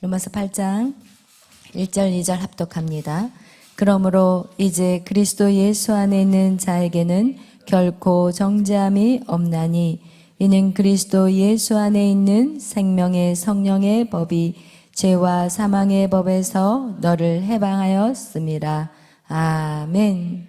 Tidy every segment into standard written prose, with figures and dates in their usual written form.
로마서 8장 1절 2절 합독합니다. 그러므로 이제 그리스도 예수 안에 있는 자에게는 결코 정죄함이 없나니 이는 그리스도 예수 안에 있는 생명의 성령의 법이 죄와 사망의 법에서 너를 해방하였습니다. 아멘.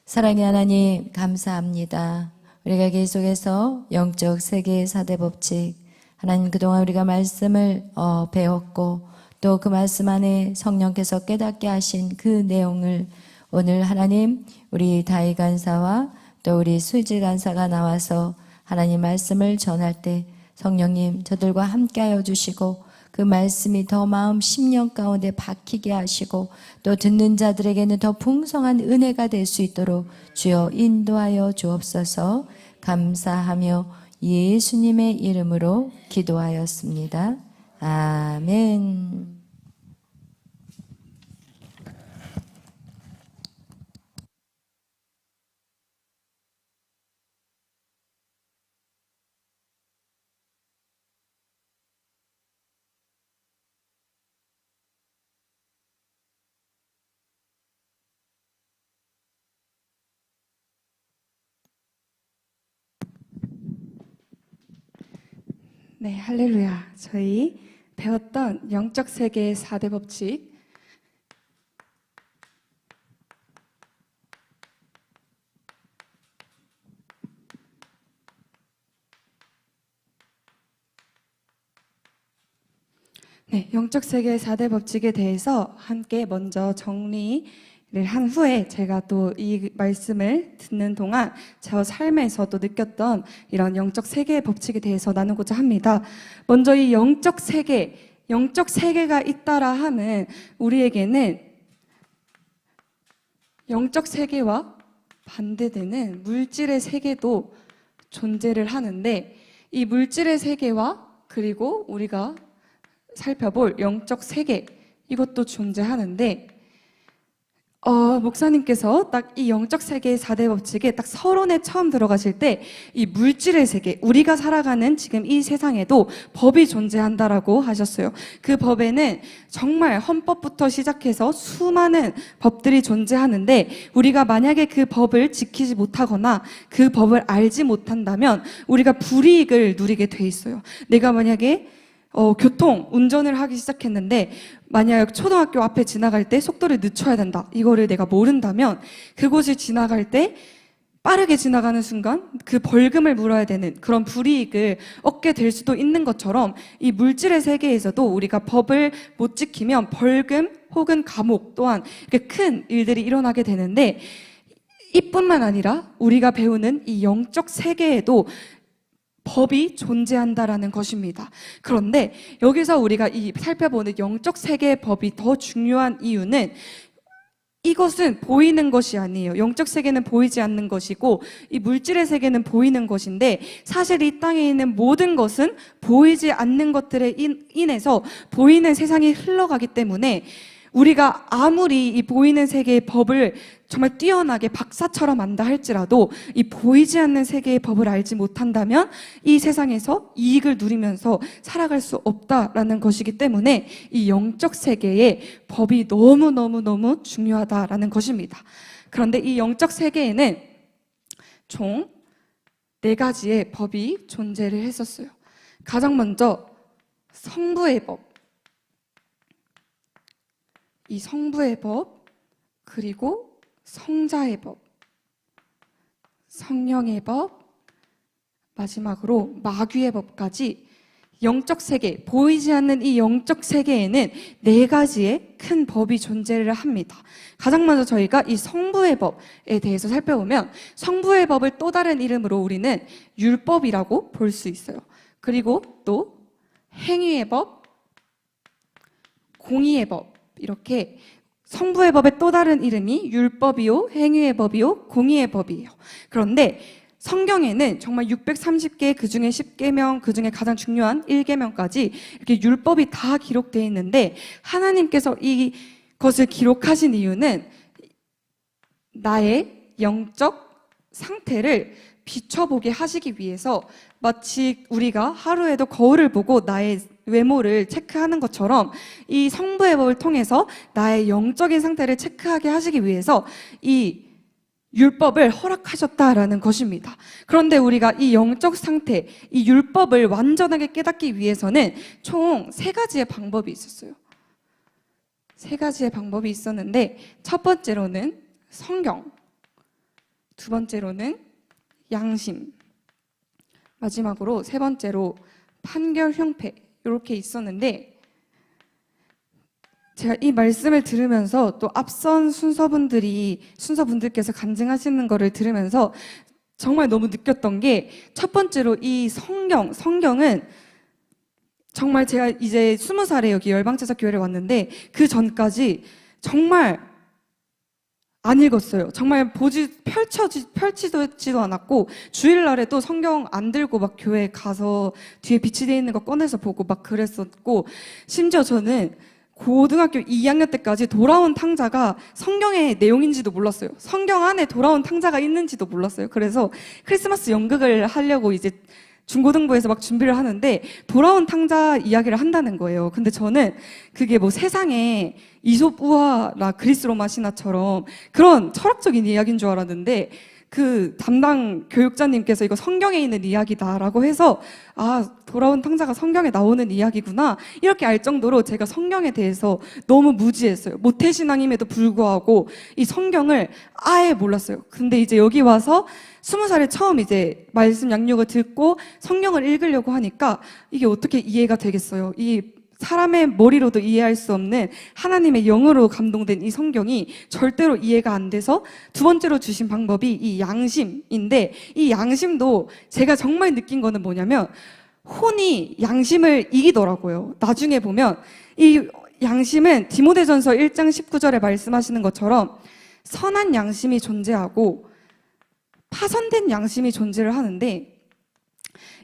사랑의 하나님 감사합니다. 우리가 계속해서 영적 세계 4대 법칙, 하나님 그동안 우리가 말씀을 배웠고 또 그 말씀 안에 성령께서 깨닫게 하신 그 내용을 오늘 하나님 우리 다희 간사와 또 우리 수지 간사가 나와서 하나님 말씀을 전할 때 성령님 저들과 함께하여 주시고 그 말씀이 더 마음 심령 가운데 박히게 하시고 또 듣는 자들에게는 더 풍성한 은혜가 될 수 있도록 주여 인도하여 주옵소서. 감사하며 예수님의 이름으로 기도하였습니다. 아멘. 네, 할렐루야. 저희 배웠던 영적 세계의 4대 법칙, 영적 세계의 4대 법칙에 대해서 함께 먼저 정리를 한 후에 제가 또 이 말씀을 듣는 동안 저 삶에서도 느꼈던 이런 영적 세계의 법칙에 대해서 나누고자 합니다. 먼저 이 영적 세계가 있다라 함은 우리에게는 영적 세계와 반대되는 물질의 세계도 존재를 하는데, 이 물질의 세계와 그리고 우리가 살펴볼 영적 세계, 이것도 존재하는데, 목사님께서 딱 이 영적 세계의 4대 법칙에 딱 서론에 처음 들어가실 때 이 물질의 세계, 우리가 살아가는 지금 이 세상에도 법이 존재한다라고 하셨어요. 그 법에는 정말 헌법부터 시작해서 수많은 법들이 존재하는데, 우리가 만약에 그 법을 지키지 못하거나 그 법을 알지 못한다면 우리가 불이익을 누리게 돼 있어요. 내가 만약에 운전을 하기 시작했는데 만약 초등학교 앞에 지나갈 때 속도를 늦춰야 된다, 이거를 내가 모른다면 그곳을 지나갈 때 빠르게 지나가는 순간 그 벌금을 물어야 되는 그런 불이익을 얻게 될 수도 있는 것처럼, 이 물질의 세계에서도 우리가 법을 못 지키면 벌금 혹은 감옥 또한 이렇게 큰 일들이 일어나게 되는데, 이뿐만 아니라 우리가 배우는 이 영적 세계에도 법이 존재한다라는 것입니다. 그런데 여기서 우리가 살펴보는 영적 세계의 법이 더 중요한 이유는, 이것은 보이는 것이 아니에요. 영적 세계는 보이지 않는 것이고 이 물질의 세계는 보이는 것인데, 사실 이 땅에 있는 모든 것은 보이지 않는 것들에 인해서 보이는 세상이 흘러가기 때문에, 우리가 아무리 이 보이는 세계의 법을 정말 뛰어나게 박사처럼 안다 할지라도 이 보이지 않는 세계의 법을 알지 못한다면 이 세상에서 이익을 누리면서 살아갈 수 없다라는 것이기 때문에 이 영적 세계의 법이 너무너무너무 중요하다라는 것입니다. 그런데 이 영적 세계에는 총 4가지의 법이 존재를 했었어요. 가장 먼저 성부의 법, 이 성부의 법, 그리고 성자의 법, 성령의 법, 마지막으로 마귀의 법까지 영적 세계, 보이지 않는 이 영적 세계에는 4가지의 큰 법이 존재를 합니다. 가장 먼저 저희가 이 성부의 법에 대해서 살펴보면, 성부의 법을 또 다른 이름으로 우리는 율법이라고 볼 수 있어요. 그리고 또 행위의 법, 공의의 법, 이렇게 성부의 법의 또 다른 이름이 율법이요, 행위의 법이요, 공의의 법이에요. 그런데 성경에는 정말 630개, 그 중에 10계명, 그 중에 가장 중요한 1계명까지 이렇게 율법이 다 기록되어 있는데, 하나님께서 이것을 기록하신 이유는 나의 영적 상태를 비춰보게 하시기 위해서, 마치 우리가 하루에도 거울을 보고 나의 외모를 체크하는 것처럼 이 성부의 법을 통해서 나의 영적인 상태를 체크하게 하시기 위해서 이 율법을 허락하셨다라는 것입니다. 그런데 우리가 이 영적 상태, 이 율법을 완전하게 깨닫기 위해서는 총 3가지의 방법이 있었어요. 3가지의 방법이 있었는데 첫 번째로는 성경, 두 번째로는 양심, 마지막으로 3번째로 판결 형패, 이렇게 있었는데 제가 이 말씀을 들으면서 또 앞선 순서분들께서 간증하시는 거를 들으면서 정말 너무 느꼈던 게 첫 번째로 이 성경은 정말 제가 이제 20살에 여기 열방제자 교회를 왔는데 그 전까지 정말 안 읽었어요. 정말 펼치지도 않았고 주일날에도 성경 안 들고 막 교회 가서 뒤에 비치되어 있는 거 꺼내서 보고 막 그랬었고 심지어 저는 고등학교 2학년 때까지 돌아온 탕자가 성경의 내용인지도 몰랐어요. 성경 안에 돌아온 탕자가 있는지도 몰랐어요. 그래서 크리스마스 연극을 하려고 이제 중고등부에서 막 준비를 하는데 돌아온 탕자 이야기를 한다는 거예요. 근데 저는 그게 뭐 세상에 이솝 우화나 그리스 로마 신화처럼 그런 철학적인 이야기인 줄 알았는데 그 담당 교육자님께서 이거 성경에 있는 이야기다라고 해서 아, 돌아온 탕자가 성경에 나오는 이야기구나 이렇게 알 정도로 제가 성경에 대해서 너무 무지했어요. 모태신앙임에도 불구하고 이 성경을 아예 몰랐어요. 근데 이제 여기 와서 20살에 처음 이제 말씀 양육을 듣고 성경을 읽으려고 하니까 이게 어떻게 이해가 되겠어요. 이 사람의 머리로도 이해할 수 없는 하나님의 영으로 감동된 이 성경이 절대로 이해가 안 돼서 두 번째로 주신 방법이 이 양심인데 이 양심도 제가 정말 느낀 거는 뭐냐면 혼이 양심을 이기더라고요. 나중에 보면 이 양심은 디모데전서 1장 19절에 말씀하시는 것처럼 선한 양심이 존재하고 파선된 양심이 존재를 하는데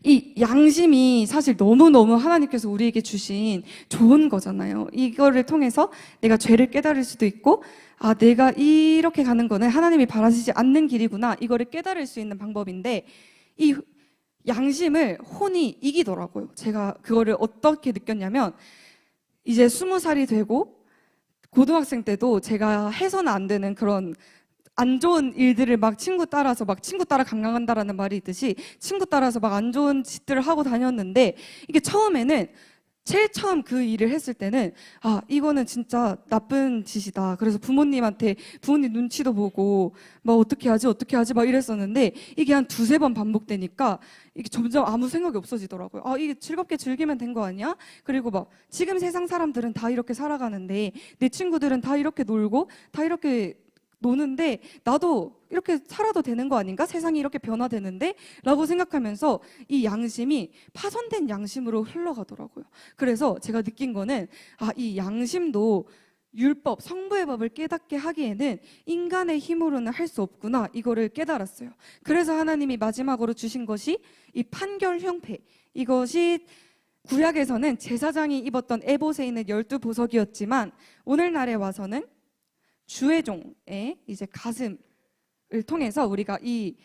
이 양심이 사실 너무너무 하나님께서 우리에게 주신 좋은 거잖아요. 이거를 통해서 내가 죄를 깨달을 수도 있고 아, 내가 이렇게 가는 거는 하나님이 바라시지 않는 길이구나 이거를 깨달을 수 있는 방법인데 이 양심을 혼이 이기더라고요. 제가 그거를 어떻게 느꼈냐면 이제 20살이 되고 고등학생 때도 제가 해서는 안 되는 그런 안 좋은 일들을 막 친구 따라 강강한다라는 말이 있듯이 친구 따라서 막 안 좋은 짓들을 하고 다녔는데 이게 처음에는 제일 처음 그 일을 했을 때는 아, 이거는 진짜 나쁜 짓이다. 그래서 부모님 눈치도 보고 막 어떻게 하지 막 이랬었는데 이게 한 2-3번 반복되니까 이게 점점 아무 생각이 없어지더라고요. 아, 이게 즐겁게 즐기면 된 거 아니야? 그리고 막 지금 세상 사람들은 다 이렇게 살아가는데 내 친구들은 다 이렇게 놀고 다 이렇게 노는데 나도 이렇게 살아도 되는 거 아닌가? 세상이 이렇게 변화되는데? 라고 생각하면서 이 양심이 파손된 양심으로 흘러가더라고요. 그래서 제가 느낀 거는 아, 이 양심도 율법, 성부의 법을 깨닫게 하기에는 인간의 힘으로는 할 수 없구나 이거를 깨달았어요. 그래서 하나님이 마지막으로 주신 것이 이 판결 형패, 이것이 구약에서는 제사장이 입었던 에봇에 있는 12보석이었지만 오늘날에 와서는 주의 종의 이제 가슴을 통해서 우리가 이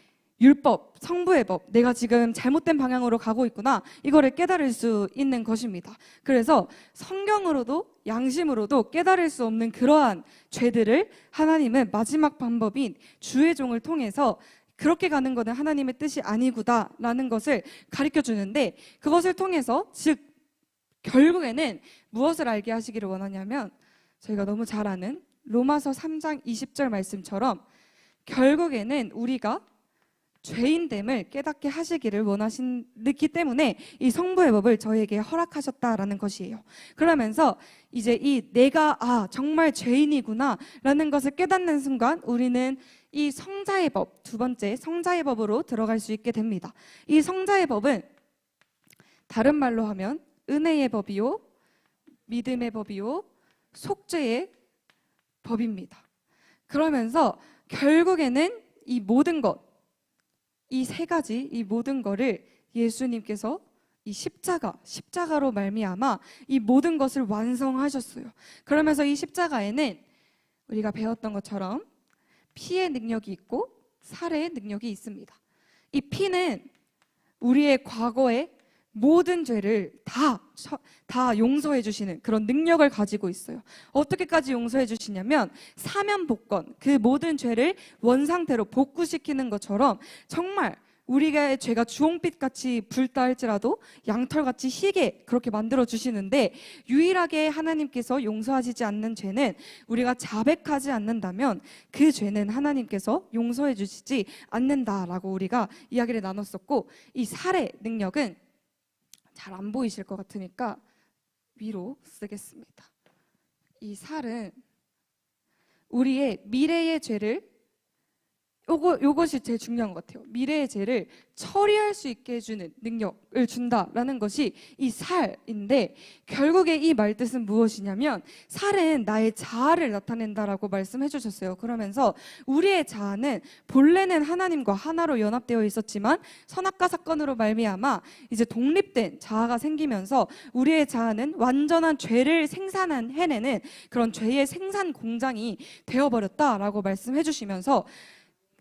율법, 성부의 법, 내가 지금 잘못된 방향으로 가고 있구나 이거를 깨달을 수 있는 것입니다. 그래서 성경으로도 양심으로도 깨달을 수 없는 그러한 죄들을 하나님은 마지막 방법인 주의 종을 통해서 그렇게 가는 것은 하나님의 뜻이 아니구나라는 것을 가르쳐 주는데 그것을 통해서 즉 결국에는 무엇을 알게 하시기를 원하냐면 저희가 너무 잘 아는 로마서 3장 20절 말씀처럼 결국에는 우리가 죄인됨을 깨닫게 하시기를 원하시기 때문에 이 성부의 법을 저에게 허락하셨다라는 것이에요. 그러면서 이제 이 내가 아 정말 죄인이구나 라는 것을 깨닫는 순간 우리는 이 성자의 법, 두 번째 성자의 법으로 들어갈 수 있게 됩니다. 이 성자의 법은 다른 말로 하면 은혜의 법이요, 믿음의 법이요, 속죄의 법입니다. 그러면서 결국에는 이 모든 것, 이 3가지, 이 모든 거를 예수님께서 이 십자가로 말미암아 이 모든 것을 완성하셨어요. 그러면서 이 십자가에는 우리가 배웠던 것처럼 피의 능력이 있고 살해의 능력이 있습니다. 이 피는 우리의 과거에 모든 죄를 다 용서해 주시는 그런 능력을 가지고 있어요. 어떻게까지 용서해 주시냐면 사면복권, 그 모든 죄를 원상태로 복구시키는 것처럼 정말 우리가 죄가 주홍빛같이 붉다 할지라도 양털같이 희게 그렇게 만들어 주시는데, 유일하게 하나님께서 용서하시지 않는 죄는 우리가 자백하지 않는다면 그 죄는 하나님께서 용서해 주시지 않는다라고 우리가 이야기를 나눴었고, 이 살의 능력은 잘 안 보이실 것 같으니까 위로 쓰겠습니다. 이 살은 우리의 미래의 죄를, 요것이 제일 중요한 것 같아요. 미래의 죄를 처리할 수 있게 해주는 능력을 준다라는 것이 이 살인데, 결국에 이 말뜻은 무엇이냐면 살은 나의 자아를 나타낸다라고 말씀해 주셨어요. 그러면서 우리의 자아는 본래는 하나님과 하나로 연합되어 있었지만 선악과 사건으로 말미암아 이제 독립된 자아가 생기면서 우리의 자아는 완전한 죄를 해내는 그런 죄의 생산 공장이 되어버렸다라고 말씀해 주시면서,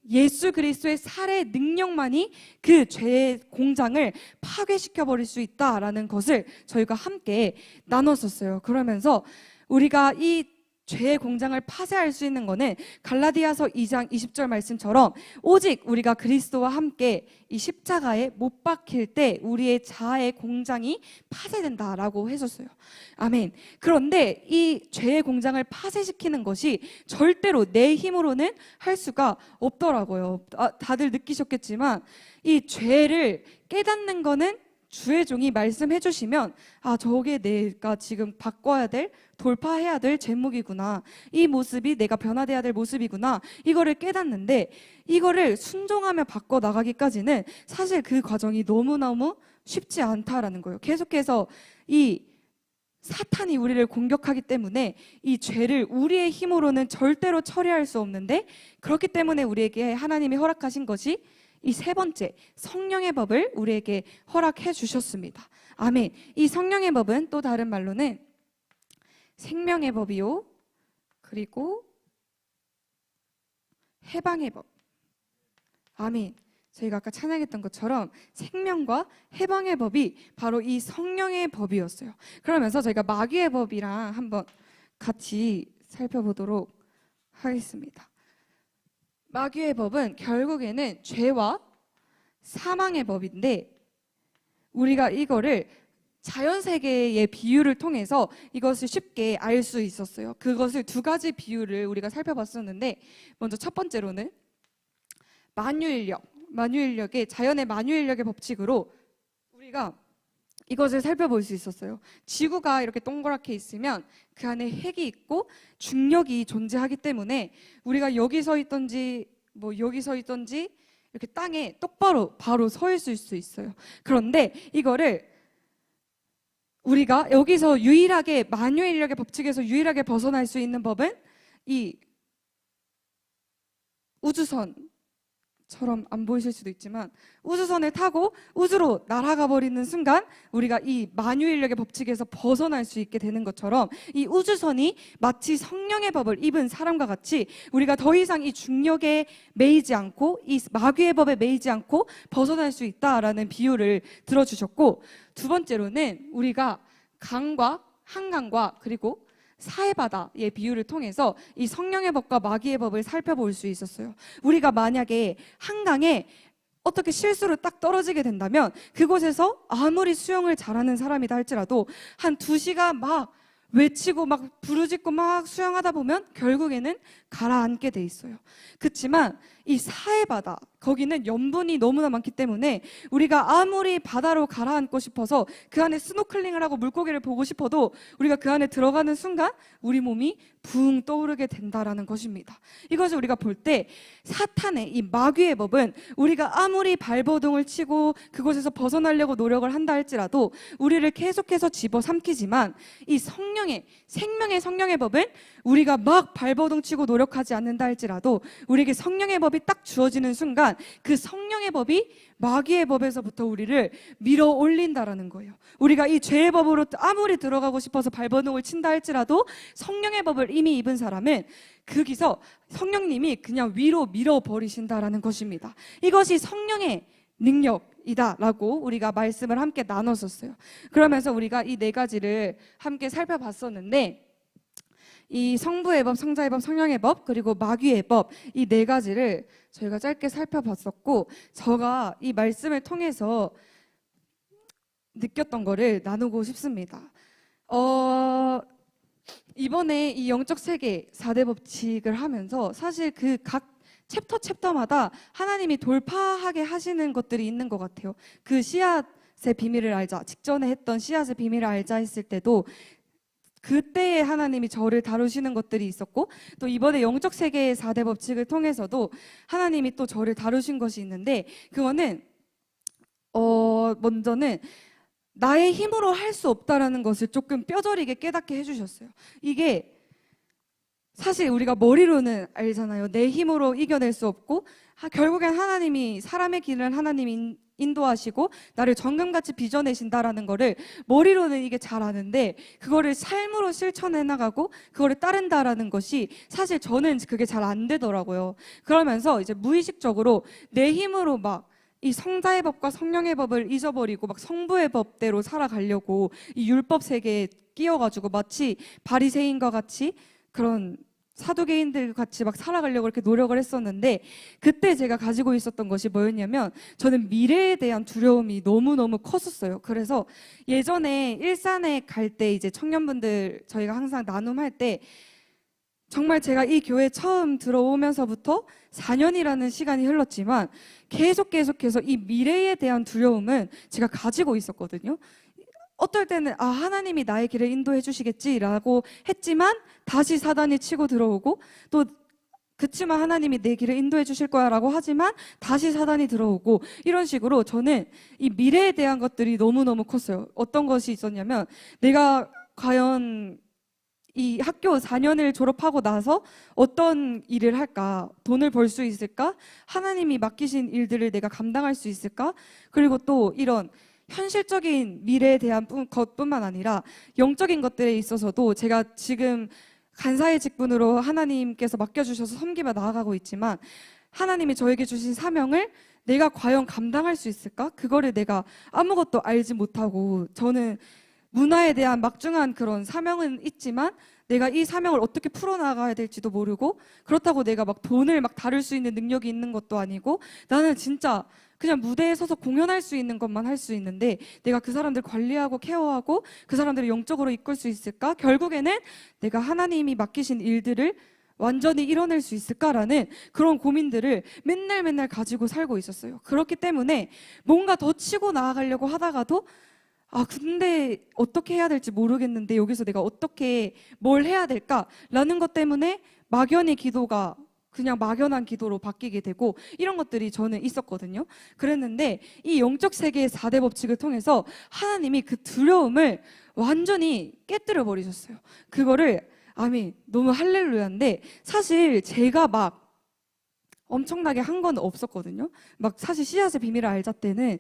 예수 그리스도의 살의 능력만이 그 죄의 공장을 파괴시켜 버릴 수 있다라는 것을 저희가 함께 나눴었어요. 그러면서 우리가 이 죄의 공장을 파쇄할 수 있는 거는 갈라디아서 2장 20절 말씀처럼 오직 우리가 그리스도와 함께 이 십자가에 못 박힐 때 우리의 자아의 공장이 파쇄된다라고 했었어요. 아멘. 그런데 이 죄의 공장을 파쇄시키는 것이 절대로 내 힘으로는 할 수가 없더라고요. 다들 느끼셨겠지만 이 죄를 깨닫는 거는 주의 종이 말씀해 주시면, 저게 내가 지금 바꿔야 될, 돌파해야 될 제목이구나, 이 모습이 내가 변화돼야 될 모습이구나, 이거를 깨닫는데, 이거를 순종하며 바꿔 나가기까지는 사실 그 과정이 너무너무 쉽지 않다라는 거예요. 계속해서 이 사탄이 우리를 공격하기 때문에 이 죄를 우리의 힘으로는 절대로 처리할 수 없는데, 그렇기 때문에 우리에게 하나님이 허락하신 것이 이 세 번째, 성령의 법을 우리에게 허락해 주셨습니다. 아멘. 이 성령의 법은 또 다른 말로는 생명의 법이요, 그리고 해방의 법. 아멘. 저희가 아까 찬양했던 것처럼 생명과 해방의 법이 바로 이 성령의 법이었어요. 그러면서 저희가 마귀의 법이랑 한번 같이 살펴보도록 하겠습니다. 마귀의 법은 결국에는 죄와 사망의 법인데, 우리가 이거를 자연세계의 비유를 통해서 이것을 쉽게 알 수 있었어요. 그것을 두 가지 비유를 우리가 살펴봤었는데, 먼저 첫 번째로는 만유인력의 자연의 만유인력의 법칙으로 우리가 이것을 살펴볼 수 있었어요. 지구가 이렇게 동그랗게 있으면 그 안에 핵이 있고 중력이 존재하기 때문에 우리가 여기 서 있던지 여기 서 있던지 이렇게 땅에 똑바로 바로 서 있을 수 있어요. 그런데 이거를 우리가 여기서 유일하게 만유인력의 법칙에서 유일하게 벗어날 수 있는 법은 이 우주선, 처럼 안 보이실 수도 있지만 우주선을 타고 우주로 날아가 버리는 순간 우리가 이 만유인력의 법칙에서 벗어날 수 있게 되는 것처럼, 이 우주선이 마치 성령의 법을 입은 사람과 같이 우리가 더 이상 이 중력에 매이지 않고 이 마귀의 법에 매이지 않고 벗어날 수 있다라는 비유를 들어주셨고, 두 번째로는 우리가 강과 한강과 그리고 사해바다의 비유를 통해서 이 성령의 법과 마귀의 법을 살펴볼 수 있었어요. 우리가 만약에 한강에 어떻게 실수로 딱 떨어지게 된다면 그곳에서 아무리 수영을 잘하는 사람이다 할지라도 한 2시간 막 외치고 막 부르짖고 막 수영하다 보면 결국에는 가라앉게 돼 있어요. 그렇지만 이 사해바다, 거기는 염분이 너무나 많기 때문에 우리가 아무리 바다로 가라앉고 싶어서 그 안에 스노클링을 하고 물고기를 보고 싶어도 우리가 그 안에 들어가는 순간 우리 몸이 붕 떠오르게 된다라는 것입니다. 이것을 우리가 볼 때 사탄의 이 마귀의 법은 우리가 아무리 발버둥을 치고 그곳에서 벗어나려고 노력을 한다 할지라도 우리를 계속해서 집어삼키지만, 이 생명의 성령의 법은 우리가 막 발버둥 치고 노력하지 않는다 할지라도 우리에게 성령의 법이 딱 주어지는 순간 그 성령의 법이 마귀의 법에서부터 우리를 밀어 올린다라는 거예요. 우리가 이 죄의 법으로 아무리 들어가고 싶어서 발버둥을 친다 할지라도 성령의 법을 이미 입은 사람은 거기서 성령님이 그냥 위로 밀어버리신다라는 것입니다. 이것이 성령의 능력이다라고 우리가 말씀을 함께 나눴었어요. 그러면서 우리가 이 네 가지를 함께 살펴봤었는데, 이 성부의 법, 성자의 법, 성령의 법, 그리고 마귀의 법, 이 네 가지를 저희가 짧게 살펴봤었고, 제가 이 말씀을 통해서 느꼈던 거를 나누고 싶습니다. 이번에 이 영적 세계 4대 법칙을 하면서 사실 그 각 챕터마다 하나님이 돌파하게 하시는 것들이 있는 것 같아요. 그 씨앗의 비밀을 알자, 직전에 했던 씨앗의 비밀을 알자 했을 때도 그때에 하나님이 저를 다루시는 것들이 있었고, 또 이번에 영적 세계의 4대 법칙을 통해서도 하나님이 또 저를 다루신 것이 있는데, 그거는 먼저는 나의 힘으로 할 수 없다라는 것을 조금 뼈저리게 깨닫게 해주셨어요. 이게 사실 우리가 머리로는 알잖아요. 내 힘으로 이겨낼 수 없고, 결국엔 하나님이, 사람의 길은 하나님이 인도하시고 나를 정금같이 빚어내신다라는 거를 머리로는 이게 잘 아는데, 그거를 삶으로 실천해 나가고 그거를 따른다라는 것이 사실 저는 그게 잘 안 되더라고요. 그러면서 이제 무의식적으로 내 힘으로 막 이 성자의 법과 성령의 법을 잊어버리고 막 성부의 법대로 살아가려고 이 율법 세계에 끼어가지고 마치 바리새인과 같이, 그런 사두개인들 같이 막 살아가려고 이렇게 노력을 했었는데, 그때 제가 가지고 있었던 것이 뭐였냐면, 저는 미래에 대한 두려움이 너무너무 컸었어요. 그래서 예전에 일산에 갈 때 이제 청년분들 저희가 항상 나눔할 때, 정말 제가 이 교회 처음 들어오면서부터 4년이라는 시간이 흘렀지만 계속해서 이 미래에 대한 두려움은 제가 가지고 있었거든요. 어떨 때는 하나님이 나의 길을 인도해 주시겠지라고 했지만 다시 사단이 치고 들어오고, 또 그치만 하나님이 내 길을 인도해 주실 거야 라고 하지만 다시 사단이 들어오고, 이런 식으로 저는 이 미래에 대한 것들이 너무너무 컸어요. 어떤 것이 있었냐면, 내가 과연 이 학교 4년을 졸업하고 나서 어떤 일을 할까? 돈을 벌 수 있을까? 하나님이 맡기신 일들을 내가 감당할 수 있을까? 그리고 또 이런 현실적인 미래에 대한 것뿐만 아니라 영적인 것들에 있어서도 제가 지금 간사의 직분으로 하나님께서 맡겨주셔서 섬기며 나아가고 있지만, 하나님이 저에게 주신 사명을 내가 과연 감당할 수 있을까? 그거를 내가 아무것도 알지 못하고, 저는 문화에 대한 막중한 그런 사명은 있지만 내가 이 사명을 어떻게 풀어나가야 될지도 모르고, 그렇다고 내가 막 돈을 막 다룰 수 있는 능력이 있는 것도 아니고, 나는 진짜 그냥 무대에 서서 공연할 수 있는 것만 할 수 있는데 내가 그 사람들 관리하고 케어하고 그 사람들을 영적으로 이끌 수 있을까? 결국에는 내가 하나님이 맡기신 일들을 완전히 이뤄낼 수 있을까라는 그런 고민들을 맨날 가지고 살고 있었어요. 그렇기 때문에 뭔가 더 치고 나아가려고 하다가도 근데 어떻게 해야 될지 모르겠는데 여기서 내가 어떻게 뭘 해야 될까라는 것 때문에 막연히 기도가 그냥 막연한 기도로 바뀌게 되고, 이런 것들이 저는 있었거든요. 그랬는데 이 영적 세계의 4대 법칙을 통해서 하나님이 그 두려움을 완전히 깨뜨려 버리셨어요. 그거를 아멘, 너무 할렐루야인데, 사실 제가 막 엄청나게 한 건 없었거든요. 막 사실 씨앗의 비밀을 알자 때는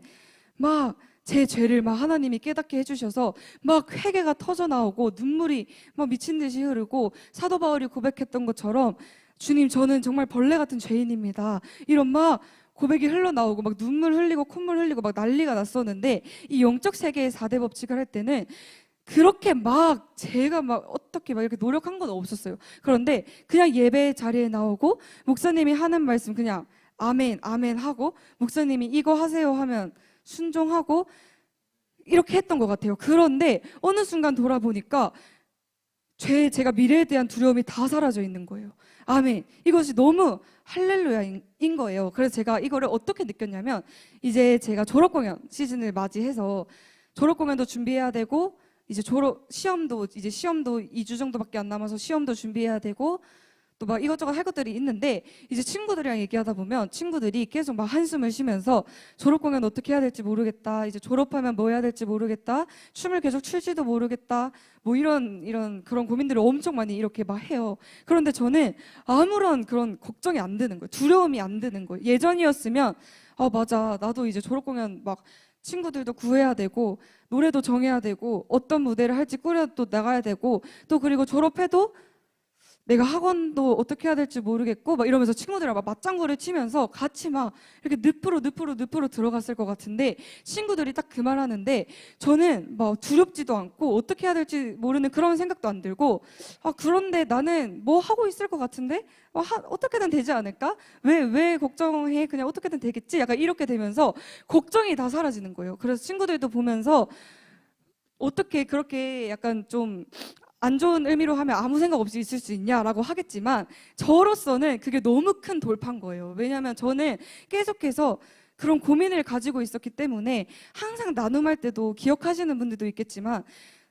막 제 죄를 막 하나님이 깨닫게 해주셔서 막 회개가 터져 나오고 눈물이 막 미친 듯이 흐르고, 사도 바울이 고백했던 것처럼 주님, 저는 정말 벌레 같은 죄인입니다, 이런 막 고백이 흘러나오고 막 눈물 흘리고 콧물 흘리고 막 난리가 났었는데, 이 영적 세계의 4대 법칙을 할 때는 그렇게 막 제가 막 어떻게 막 이렇게 노력한 건 없었어요. 그런데 그냥 예배 자리에 나오고 목사님이 하는 말씀 그냥 아멘 아멘 하고, 목사님이 이거 하세요 하면 순종하고, 이렇게 했던 것 같아요. 그런데 어느 순간 돌아보니까 제가 미래에 대한 두려움이 다 사라져 있는 거예요. 아멘. 이것이 너무 할렐루야인 거예요. 그래서 제가 이거를 어떻게 느꼈냐면, 이제 제가 졸업 공연 시즌을 맞이해서 졸업 공연도 준비해야 되고, 이제 시험도 2주 정도밖에 안 남아서 시험도 준비해야 되고, 또 막 이것저것 할 것들이 있는데, 이제 친구들이랑 얘기하다 보면 친구들이 계속 막 한숨을 쉬면서 졸업 공연 어떻게 해야 될지 모르겠다, 이제 졸업하면 뭐 해야 될지 모르겠다, 춤을 계속 출지도 모르겠다, 뭐 이런 그런 고민들을 엄청 많이 이렇게 막 해요. 그런데 저는 아무런 그런 걱정이 안 드는 거예요. 두려움이 안 드는 거예요. 예전이었으면 맞아, 나도 이제 졸업 공연 막 친구들도 구해야 되고 노래도 정해야 되고 어떤 무대를 할지 꾸려 또 나가야 되고, 또 그리고 졸업해도 내가 학원도 어떻게 해야 될지 모르겠고 막 이러면서 친구들이랑 막 맞장구를 치면서 같이 막 이렇게 늪으로 들어갔을 것 같은데 친구들이 딱 그 말하는데 저는 막 두렵지도 않고 어떻게 해야 될지 모르는 그런 생각도 안 들고 그런데 나는 뭐 하고 있을 것 같은데 어떻게든 되지 않을까? 왜 걱정해? 그냥 어떻게든 되겠지? 약간 이렇게 되면서 걱정이 다 사라지는 거예요. 그래서 친구들도 보면서 어떻게 그렇게 약간 좀 안 좋은 의미로 하면 아무 생각 없이 있을 수 있냐라고 하겠지만 저로서는 그게 너무 큰 돌파인 거예요. 왜냐하면 저는 계속해서 그런 고민을 가지고 있었기 때문에 항상 나눔할 때도 기억하시는 분들도 있겠지만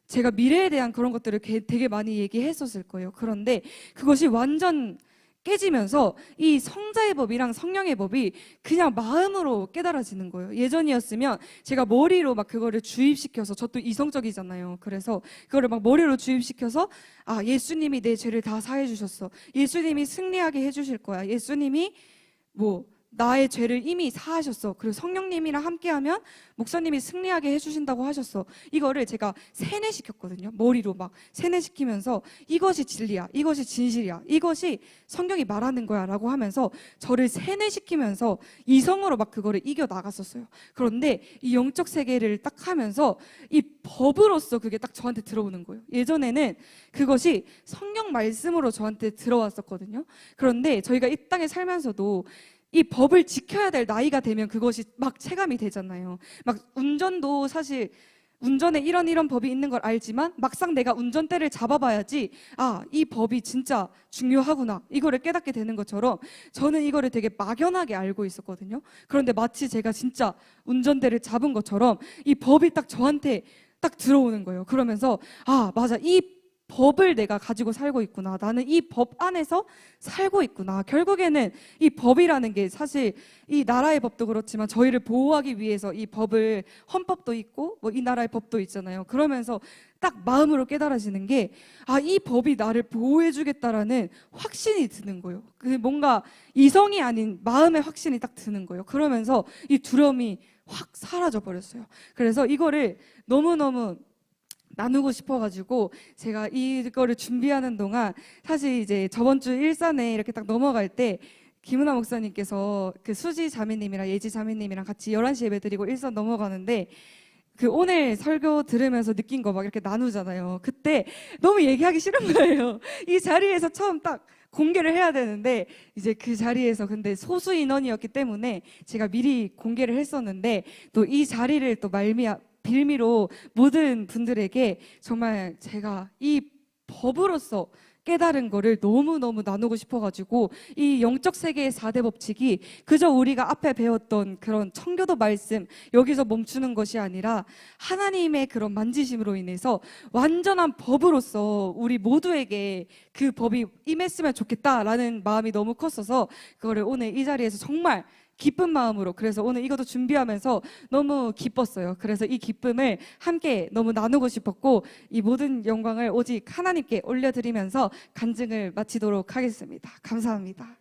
제가 미래에 대한 그런 것들을 되게 많이 얘기했었을 거예요. 그런데 그것이 완전 깨지면서 이 성자의 법이랑 성령의 법이 그냥 마음으로 깨달아지는 거예요. 예전이었으면 제가 머리로 막 그거를 주입시켜서 저 또 이성적이잖아요. 그래서 그거를 막 머리로 주입시켜서 예수님이 내 죄를 다 사해 주셨어. 예수님이 승리하게 해 주실 거야. 예수님이 뭐 나의 죄를 이미 사하셨어. 그리고 성령님이랑 함께하면 목사님이 승리하게 해주신다고 하셨어. 이거를 제가 세뇌시켰거든요. 머리로 막 세뇌시키면서 이것이 진리야, 이것이 진실이야, 이것이 성경이 말하는 거야 라고 하면서 저를 세뇌시키면서 이성으로 막 그거를 이겨 나갔었어요. 그런데 이 영적 세계를 딱 하면서 이 법으로서 그게 딱 저한테 들어오는 거예요. 예전에는 그것이 성경 말씀으로 저한테 들어왔었거든요. 그런데 저희가 이 땅에 살면서도 이 법을 지켜야 될 나이가 되면 그것이 막 체감이 되잖아요. 막 운전도 사실 운전에 이런 법이 있는 걸 알지만 막상 내가 운전대를 잡아봐야지 이 법이 진짜 중요하구나 이거를 깨닫게 되는 것처럼 저는 이거를 되게 막연하게 알고 있었거든요. 그런데 마치 제가 진짜 운전대를 잡은 것처럼 이 법이 딱 저한테 딱 들어오는 거예요. 그러면서 맞아, 이 법을 내가 가지고 살고 있구나. 나는 이 법 안에서 살고 있구나. 결국에는 이 법이라는 게 사실 이 나라의 법도 그렇지만 저희를 보호하기 위해서 이 법을 헌법도 있고 뭐 이 나라의 법도 있잖아요. 그러면서 딱 마음으로 깨달아지는 게 이 법이 나를 보호해 주겠다라는 확신이 드는 거예요. 그 뭔가 이성이 아닌 마음의 확신이 딱 드는 거예요. 그러면서 이 두려움이 확 사라져 버렸어요. 그래서 이거를 너무너무 나누고 싶어가지고 제가 이거를 준비하는 동안 사실 이제 저번 주 일산에 이렇게 딱 넘어갈 때 김은아 목사님께서 그 수지 자매님이랑 예지 자매님이랑 같이 11시 예배 드리고 일산 넘어가는데 그 오늘 설교 들으면서 느낀 거 막 이렇게 나누잖아요. 그때 너무 얘기하기 싫은 거예요. 이 자리에서 처음 딱 공개를 해야 되는데 이제 그 자리에서 근데 소수 인원이었기 때문에 제가 미리 공개를 했었는데 또 이 자리를 또 빌미로 모든 분들에게 정말 제가 이 법으로서 깨달은 거를 너무너무 나누고 싶어가지고 이 영적 세계의 4대 법칙이 그저 우리가 앞에 배웠던 그런 청교도 말씀 여기서 멈추는 것이 아니라 하나님의 그런 만지심으로 인해서 완전한 법으로서 우리 모두에게 그 법이 임했으면 좋겠다라는 마음이 너무 컸어서 그거를 오늘 이 자리에서 정말 기쁜 마음으로 그래서 오늘 이것도 준비하면서 너무 기뻤어요. 그래서 이 기쁨을 함께 너무 나누고 싶었고 이 모든 영광을 오직 하나님께 올려드리면서 간증을 마치도록 하겠습니다. 감사합니다.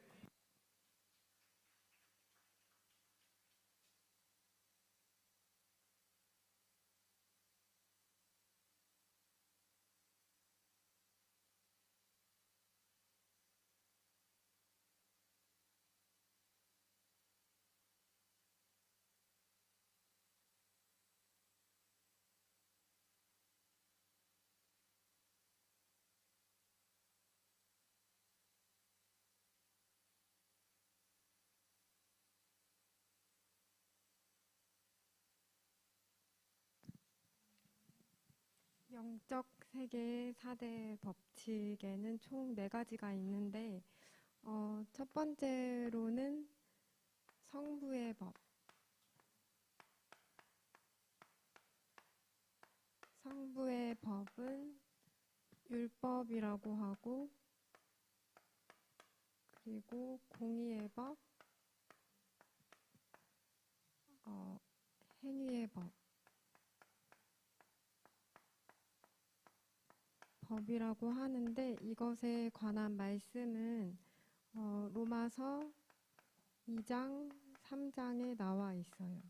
영적 세계의 4대 법칙에는 총 4가지가 있는데 첫 번째로는 성부의 법. 성부의 법은 율법이라고 하고 그리고 공의의 법, 행위의 법이라고 하는데 이것에 관한 말씀은 로마서 2장, 3장에 나와 있어요.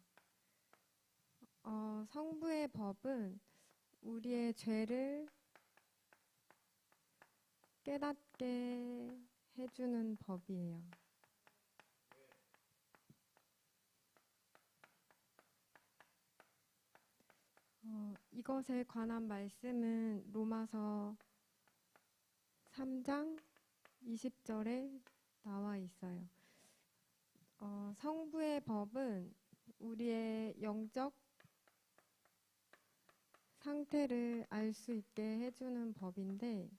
성부의 법은 우리의 죄를 깨닫게 해주는 법이에요. 이것에 관한 말씀은 로마서 3장 20절에 나와 있어요. 성부의 법은 우리의 영적 상태를 알 수 있게 해주는 법인데,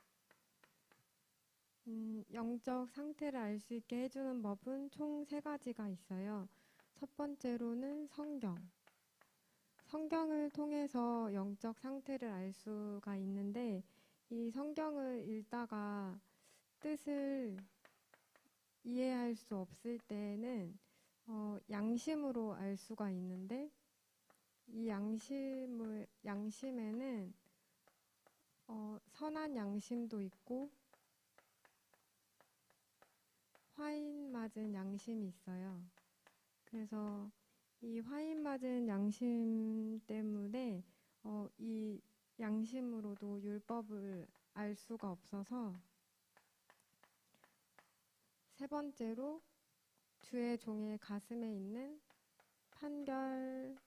영적 상태를 알 수 있게 해주는 법은 총 3가지가 있어요. 첫 번째로는 성경. 성경을 통해서 영적 상태를 알 수가 있는데, 이 성경을 읽다가 뜻을 이해할 수 없을 때는 양심으로 알 수가 있는데, 이 양심에는 선한 양심도 있고 화인 맞은 양심이 있어요. 그래서 이 화인 맞은 양심 때문에 이 양심으로도 율법을 알 수가 없어서, 세 번째로 주의 종의 가슴에 있는 판결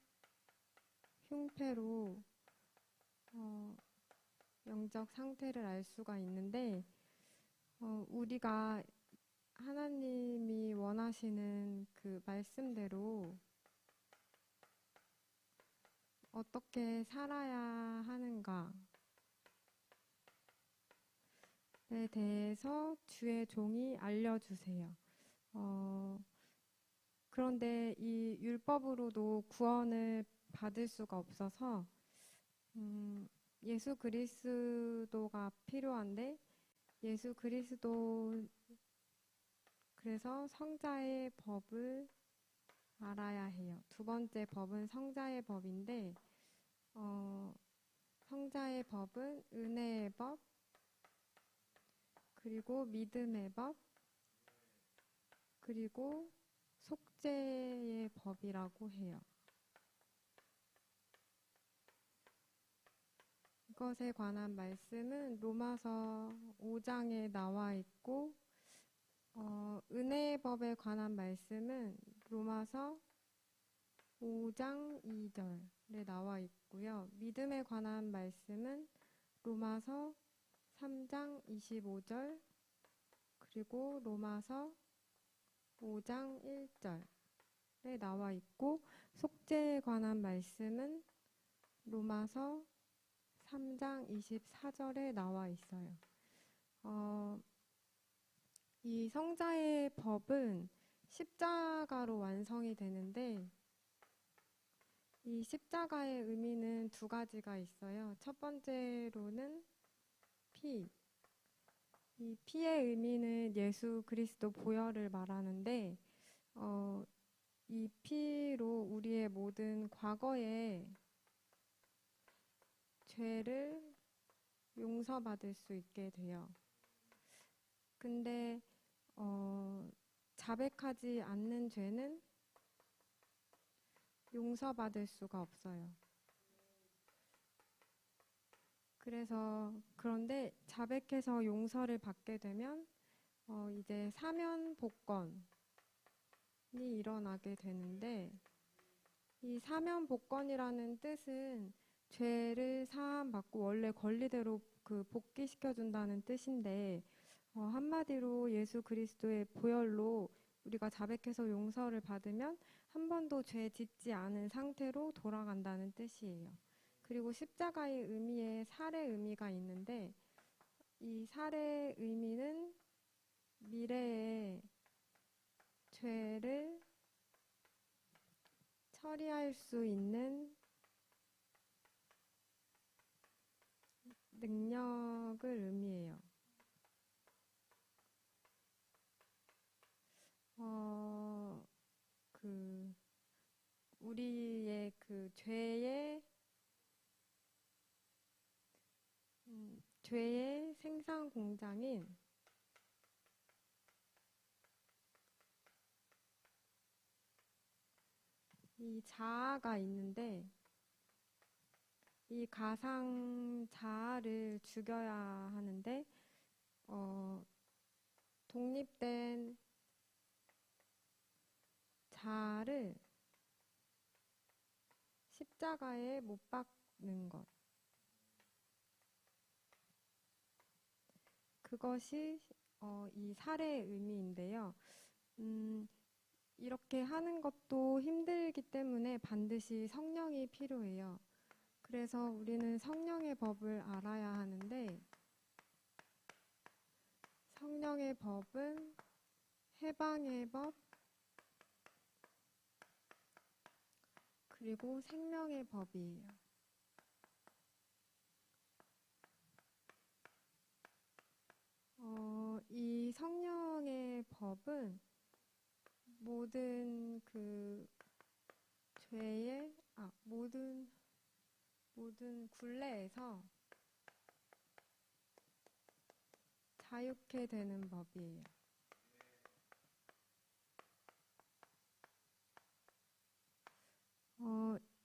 흉패로 영적 상태를 알 수가 있는데, 우리가 하나님이 원하시는 그 말씀대로 어떻게 살아야 하는가에 대해서 주의 종이 알려주세요. 그런데 이 율법으로도 구원을 받을 수가 없어서 예수 그리스도가 필요한데, 예수 그리스도, 그래서 성자의 법을 알아야 해요. 두 번째 법은 성자의 법인데, 성자의 법은 은혜의 법, 그리고 믿음의 법, 그리고 속죄의 법이라고 해요. 이것에 관한 말씀은 로마서 5장에 나와 있고, 은혜의 법에 관한 말씀은 로마서 5장 2절에 나와 있고요. 믿음에 관한 말씀은 로마서 3장 25절, 그리고 로마서 5장 1절에 나와 있고, 속죄에 관한 말씀은 로마서 3장 24절에 나와 있어요. 이 성자의 법은 십자가로 완성이 되는데, 이 십자가의 의미는 2가지가 있어요. 첫 번째로는 피. 이 피의 의미는 예수 그리스도 보혈을 말하는데, 이 피로 우리의 모든 과거의 죄를 용서받을 수 있게 돼요. 근데 자백하지 않는 죄는 용서받을 수가 없어요. 그런데 자백해서 용서를 받게 되면 이제 사면 복권이 일어나게 되는데, 이 사면 복권이라는 뜻은 죄를 사함받고 원래 권리대로 그 복귀시켜준다는 뜻인데, 한마디로 예수 그리스도의 보혈로 우리가 자백해서 용서를 받으면 한 번도 죄 짓지 않은 상태로 돌아간다는 뜻이에요. 그리고 십자가의 의미에 살의 의미가 있는데, 이 살의 의미는 미래의 죄를 처리할 수 있는 능력을 의미해요. 우리의 그 죄의 생산 공장인 이 자아가 있는데, 이 가상 자아를 죽여야 하는데, 독립된 자아를 십자가에 못 박는 것. 그것이 이 살의 의미인데요. 이렇게 하는 것도 힘들기 때문에 반드시 성령이 필요해요. 그래서 우리는 성령의 법을 알아야 하는데, 성령의 법은 해방의 법, 그리고 생명의 법이에요. 이 성령의 법은 모든 그 죄의, 모든 굴레에서 자유케 되는 법이에요.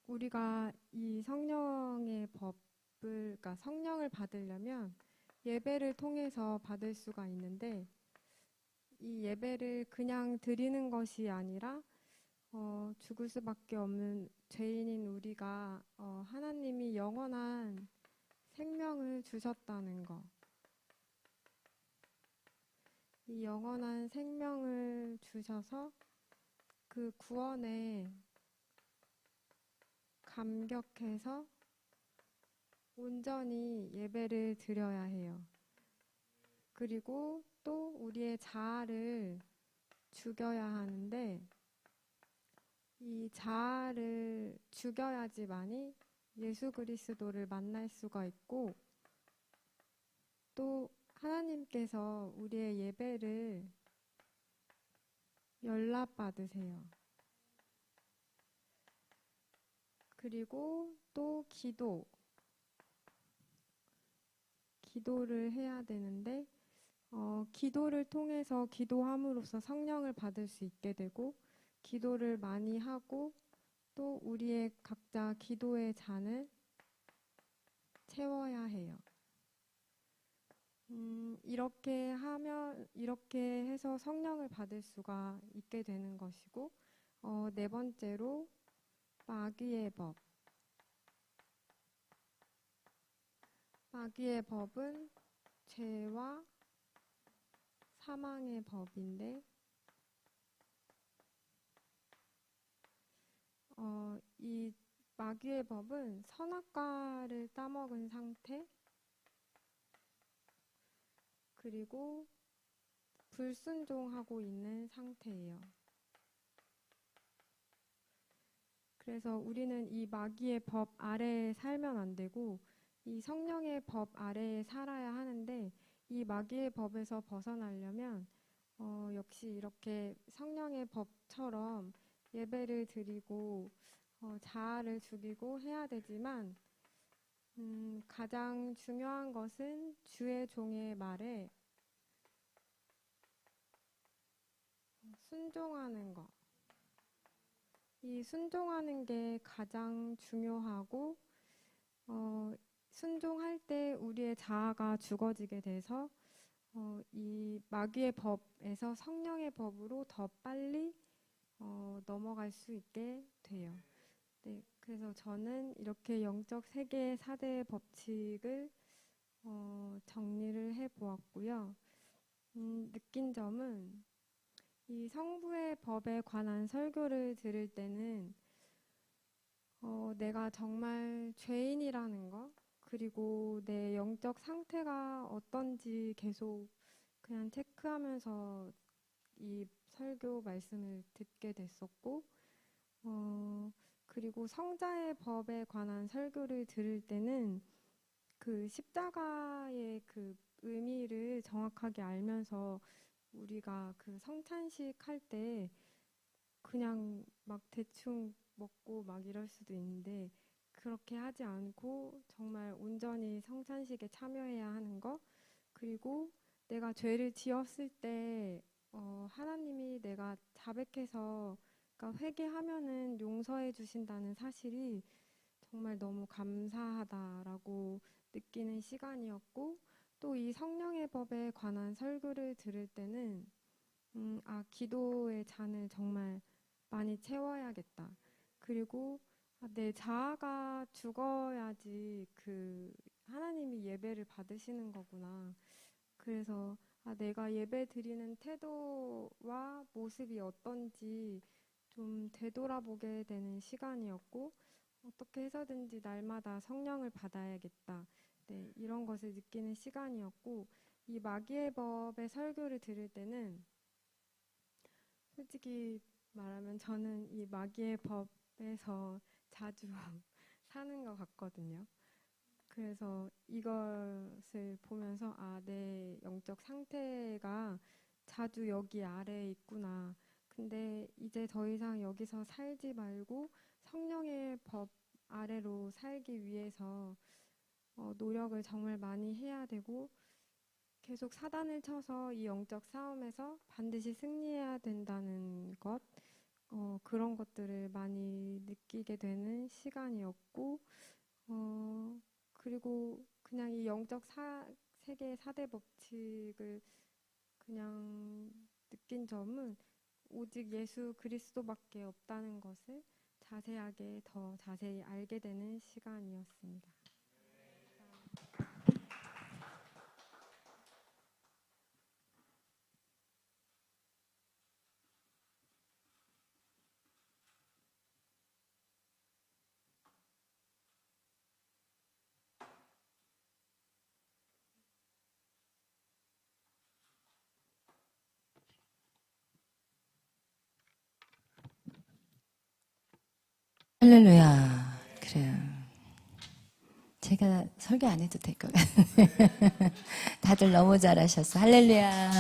우리가 이 성령의 법을, 그러니까 성령을 받으려면 예배를 통해서 받을 수가 있는데, 이 예배를 그냥 드리는 것이 아니라 죽을 수밖에 없는 죄인인 우리가 하나님이 영원한 생명을 주셨다는 것. 이 영원한 생명을 주셔서 그 구원에 감격해서 온전히 예배를 드려야 해요. 그리고 또 우리의 자아를 죽여야 하는데, 이 자아를 죽여야지만이 예수 그리스도를 만날 수가 있고, 또 하나님께서 우리의 예배를 연락받으세요. 그리고 또 기도를 해야 되는데, 기도를 통해서 기도함으로써 성령을 받을 수 있게 되고, 기도를 많이 하고, 또 우리의 각자 기도의 잔을 채워야 해요. 이렇게 해서 성령을 받을 수가 있게 되는 것이고, 네 번째로 마귀의 법. 마귀의 법은 죄와 사망의 법인데, 이 마귀의 법은 선악과를 따먹은 상태, 그리고 불순종하고 있는 상태예요. 그래서 우리는 이 마귀의 법 아래에 살면 안 되고, 이 성령의 법 아래에 살아야 하는데, 이 마귀의 법에서 벗어나려면 역시 이렇게 성령의 법처럼 예배를 드리고 자아를 죽이고 해야 되지만, 가장 중요한 것은 주의 종의 말에 순종하는 것. 이 순종하는 게 가장 중요하고, 순종할 때 우리의 자아가 죽어지게 돼서 이 마귀의 법에서 성령의 법으로 더 빨리 넘어갈 수 있게 돼요. 네, 그래서 저는 이렇게 영적 세계 4대 법칙을 정리를 해보았고요. 느낀 점은 이 성부의 법에 관한 설교를 들을 때는 내가 정말 죄인이라는 거, 그리고 내 영적 상태가 어떤지 계속 그냥 체크하면서 이 설교 말씀을 듣게 됐었고, 그리고 성자의 법에 관한 설교를 들을 때는 그 십자가의 그 의미를 정확하게 알면서 우리가 그 성찬식 할 때 그냥 막 대충 먹고 막 이럴 수도 있는데, 그렇게 하지 않고 정말 온전히 성찬식에 참여해야 하는 거, 그리고 내가 죄를 지었을 때 하나님이 내가 자백해서, 그러니까 회개하면은 용서해 주신다는 사실이 정말 너무 감사하다라고 느끼는 시간이었고, 또 이 성령의 법에 관한 설교를 들을 때는 기도의 잔을 정말 많이 채워야겠다. 그리고 내 자아가 죽어야지 그 하나님이 예배를 받으시는 거구나. 그래서 내가 예배 드리는 태도와 모습이 어떤지 좀 되돌아보게 되는 시간이었고, 어떻게 해서든지 날마다 성령을 받아야겠다. 네, 이런 것을 느끼는 시간이었고, 이 마귀의 법의 설교를 들을 때는 솔직히 말하면 저는 이 마귀의 법에서 자주 사는 것 같거든요. 그래서 이것을 보면서 내 영적 상태가 자주 여기 아래에 있구나. 근데 이제 더 이상 여기서 살지 말고 성령의 법 아래로 살기 위해서 노력을 정말 많이 해야 되고, 계속 사단을 쳐서 이 영적 싸움에서 반드시 승리해야 된다는 것, 그런 것들을 많이 느끼게 되는 시간이었고, 그리고 그냥 이 영적 세계 4대 법칙을 그냥 느낀 점은 오직 예수 그리스도밖에 없다는 것을 더 자세히 알게 되는 시간이었습니다. 할렐루야. 그래요. 제가 설교 안 해도 될 것 같아요. 다들 너무 잘하셨어. 할렐루야.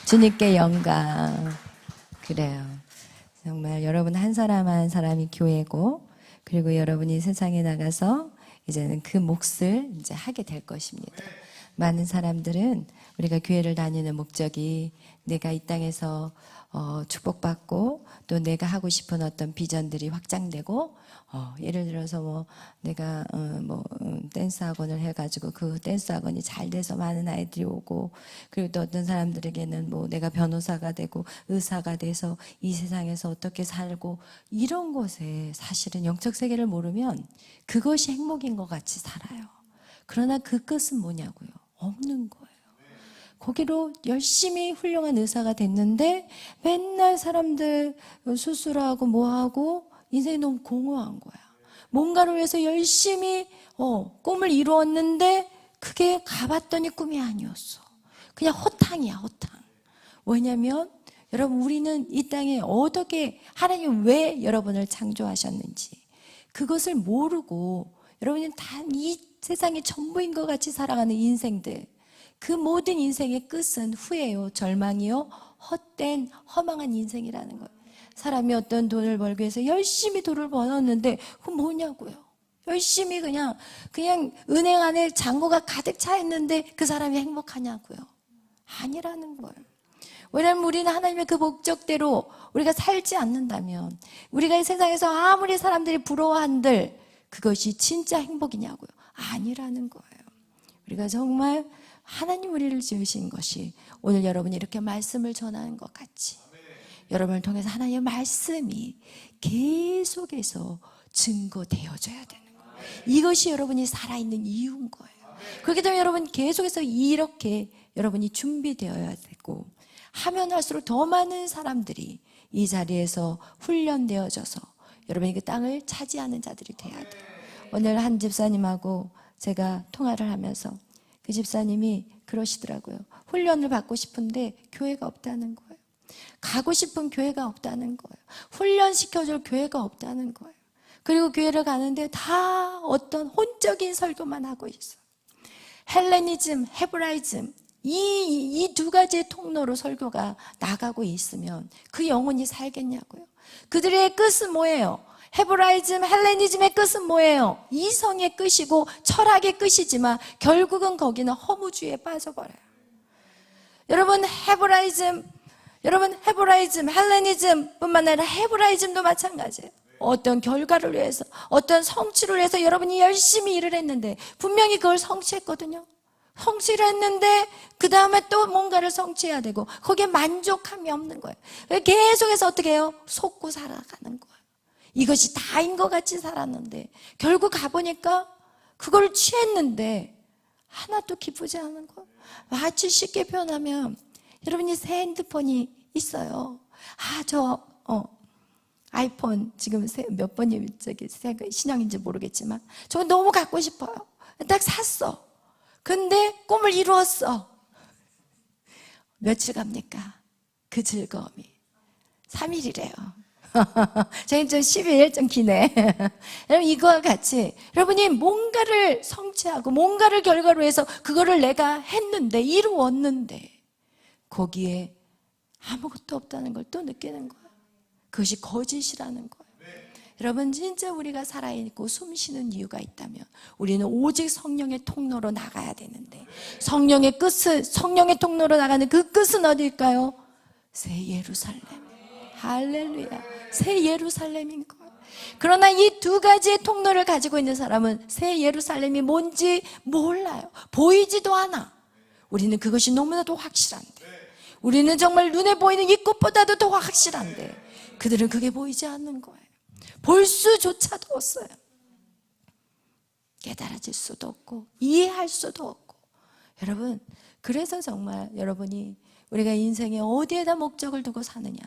주님께 영광. 그래요. 정말 여러분 한 사람 한 사람이 교회고, 그리고 여러분이 세상에 나가서 이제는 그 몫을 이제 하게 될 것입니다. 많은 사람들은 우리가 교회를 다니는 목적이 내가 이 땅에서 축복받고 또 내가 하고 싶은 어떤 비전들이 확장되고, 예를 들어서 내가 댄스 학원을 해가지고 그 댄스 학원이 잘 돼서 많은 아이들이 오고, 그리고 또 어떤 사람들에게는 내가 변호사가 되고 의사가 돼서 이 세상에서 어떻게 살고, 이런 것에 사실은 영적 세계를 모르면 그것이 행복인 것 같이 살아요. 그러나 그 끝은 뭐냐고요? 없는 거예요. 거기로 열심히 훌륭한 의사가 됐는데 맨날 사람들 수술하고 뭐하고 인생이 너무 공허한 거야. 뭔가를 위해서 열심히 꿈을 이루었는데 그게 가봤더니 꿈이 아니었어. 그냥 허탕이야, 허탕. 왜냐면 여러분, 우리는 이 땅에 어떻게 하나님 왜 여러분을 창조하셨는지 그것을 모르고 여러분이 다 이 세상이 전부인 것 같이 살아가는 인생들, 그 모든 인생의 끝은 후회요, 절망이요, 헛된 허망한 인생이라는 거예요. 사람이 어떤 돈을 벌기 위해서 열심히 돈을 벌었는데 그건 뭐냐고요. 열심히 그냥 은행 안에 잔고가 가득 차 있는데 그 사람이 행복하냐고요. 아니라는 거예요. 왜냐하면 우리는 하나님의 그 목적대로 우리가 살지 않는다면, 우리가 이 세상에서 아무리 사람들이 부러워한들 그것이 진짜 행복이냐고요. 아니라는 거예요. 우리가 정말 하나님 우리를 지으신 것이 오늘 여러분이 이렇게 말씀을 전하는 것 같이 여러분을 통해서 하나님의 말씀이 계속해서 증거되어져야 되는 거예요. 이것이 여러분이 살아있는 이유인 거예요. 그렇기 때문에 여러분 계속해서 이렇게 여러분이 준비되어야 되고, 하면 할수록 더 많은 사람들이 이 자리에서 훈련되어져서 여러분이 그 땅을 차지하는 자들이 돼야 돼요. 오늘 한 집사님하고 제가 통화를 하면서 그 집사님이 그러시더라고요. 훈련을 받고 싶은데 교회가 없다는 거예요. 가고 싶은 교회가 없다는 거예요. 훈련시켜줄 교회가 없다는 거예요. 그리고 교회를 가는데 다 어떤 혼적인 설교만 하고 있어요. 헬레니즘, 헤브라이즘, 이 두 가지의 통로로 설교가 나가고 있으면 그 영혼이 살겠냐고요. 그들의 끝은 뭐예요? 헤브라이즘, 헬레니즘의 끝은 뭐예요? 이성의 끝이고 철학의 끝이지만 결국은 거기는 허무주의에 빠져버려요. 여러분 헤브라이즘, 헬레니즘 뿐만 아니라 헤브라이즘도 마찬가지예요. 어떤 결과를 위해서, 어떤 성취를 위해서 여러분이 열심히 일을 했는데 분명히 그걸 성취했거든요. 성취를 했는데 그 다음에 또 뭔가를 성취해야 되고 거기에 만족함이 없는 거예요. 계속해서 어떻게 해요? 속고 살아가는 거예요. 이것이 다인 것 같이 살았는데 결국 가보니까 그걸 취했는데 하나도 기쁘지 않은 거예요. 아주 쉽게 표현하면 여러분이 새 핸드폰이 있어요. 아이폰 지금 몇 번이 신형인지 모르겠지만 저거 너무 갖고 싶어요. 딱 샀어. 근데 꿈을 이루었어. 며칠 갑니까? 그 즐거움이 3일이래요. 저희 좀 12일 좀 기네. 여러분 이거와 같이 여러분이 뭔가를 성취하고 뭔가를 결과로 해서 그거를 내가 했는데 이루었는데 거기에 아무것도 없다는 걸 또 느끼는 거예요. 그것이 거짓이라는 거예요. 여러분 진짜 우리가 살아있고 숨쉬는 이유가 있다면 우리는 오직 성령의 통로로 나가야 되는데 성령의 통로로 나가는 그 끝은 어디일까요? 새 예루살렘. 할렐루야. 새 예루살렘인 거예요. 그러나 이 두 가지의 통로를 가지고 있는 사람은 새 예루살렘이 뭔지 몰라요. 보이지도 않아. 우리는 그것이 너무나도 확실한데 우리는 정말 눈에 보이는 이 꽃보다도 더 확실한데 그들은 그게 보이지 않는 거예요. 볼 수조차도 없어요. 깨달아질 수도 없고 이해할 수도 없고. 여러분 그래서 정말 여러분이 우리가 인생에 어디에다 목적을 두고 사느냐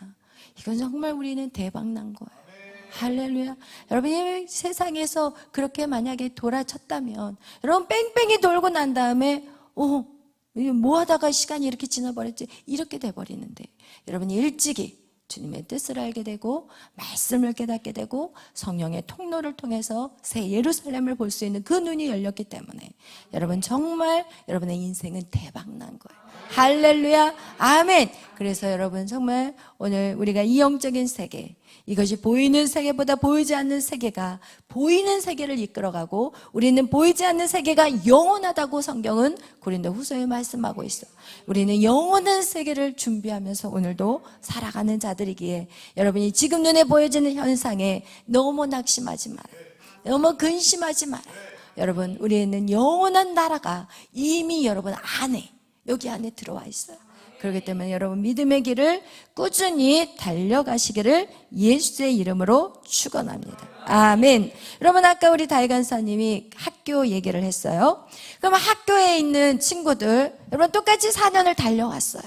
이건 정말 우리는 대박난 거예요. 할렐루야. 여러분이 세상에서 그렇게 만약에 돌아쳤다면 여러분 뺑뺑이 돌고 난 다음에 뭐 하다가 시간이 이렇게 지나버렸지 이렇게 돼버리는데 여러분이 일찍이 주님의 뜻을 알게 되고 말씀을 깨닫게 되고 성령의 통로를 통해서 새 예루살렘을 볼 수 있는 그 눈이 열렸기 때문에 여러분 정말 여러분의 인생은 대박난 거예요. 할렐루야. 아멘. 그래서 여러분 정말 오늘 우리가 이 영적인 세계 이것이 보이는 세계보다 보이지 않는 세계가 보이는 세계를 이끌어가고 우리는 보이지 않는 세계가 영원하다고 성경은 고린도후서에 말씀하고 있어요. 우리는 영원한 세계를 준비하면서 오늘도 살아가는 자들이기에 여러분이 지금 눈에 보여지는 현상에 너무 낙심하지 말아요. 너무 근심하지 말아요. 여러분 우리는 영원한 나라가 이미 여러분 안에 여기 안에 들어와 있어요. 그렇기 때문에 여러분 믿음의 길을 꾸준히 달려가시기를 예수의 이름으로 축원합니다. 아멘. 여러분 아까 우리 다희 간사님이 학교 얘기를 했어요. 그럼 학교에 있는 친구들 여러분 똑같이 4년을 달려왔어요.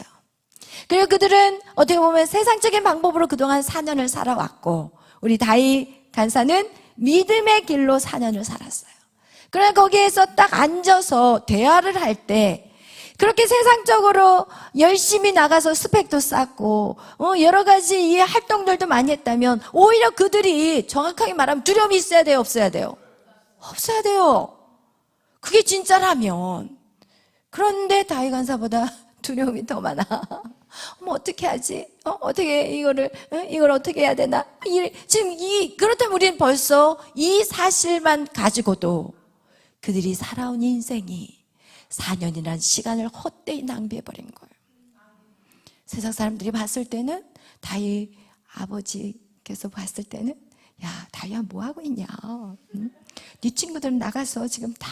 그리고 그들은 어떻게 보면 세상적인 방법으로 그동안 4년을 살아왔고 우리 다희 간사는 믿음의 길로 4년을 살았어요. 그러나 거기에서 딱 앉아서 대화를 할 때 그렇게 세상적으로 열심히 나가서 스펙도 쌓고 여러 가지 이 활동들도 많이 했다면 오히려 그들이 정확하게 말하면 두려움이 있어야 돼요? 없어야 돼요? 없어야 돼요. 그게 진짜라면. 그런데 다윗 간사보다 두려움이 더 많아. 어떻게 하지? 어떻게 이걸 어떻게 해야 되나? 지금 그렇다면 우리는 벌써 이 사실만 가지고도 그들이 살아온 인생이 4년이라는 시간을 헛되이 낭비해버린 거예요. 세상 사람들이 봤을 때는 다윗 아버지께서 봤을 때는 야 다윗아 뭐하고 있냐? 네 친구들은 나가서 지금 다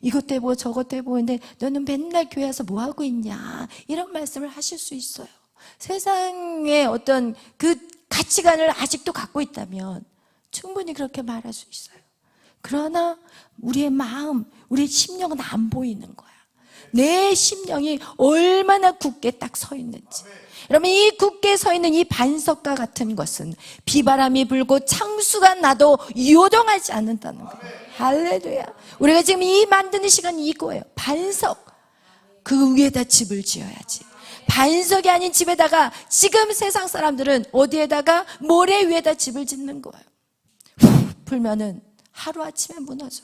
이것도 해보고 저것도 해보고 근데 너는 맨날 교회 와서 뭐하고 있냐? 이런 말씀을 하실 수 있어요. 세상의 어떤 그 가치관을 아직도 갖고 있다면 충분히 그렇게 말할 수 있어요. 그러나 우리의 마음, 우리의 심령은 안 보이는 거야. 내 심령이 얼마나 굳게 딱 서 있는지. 여러분 이 굳게 서 있는 이 반석과 같은 것은 비바람이 불고 창수가 나도 요동하지 않는다는 거예요. 할렐루야. 우리가 지금 이 만드는 시간이 이거예요. 반석. 그 위에다 집을 지어야지. 반석이 아닌 집에다가 지금 세상 사람들은 어디에다가 모래 위에다 집을 짓는 거예요. 훅 불면은 하루아침에 무너져.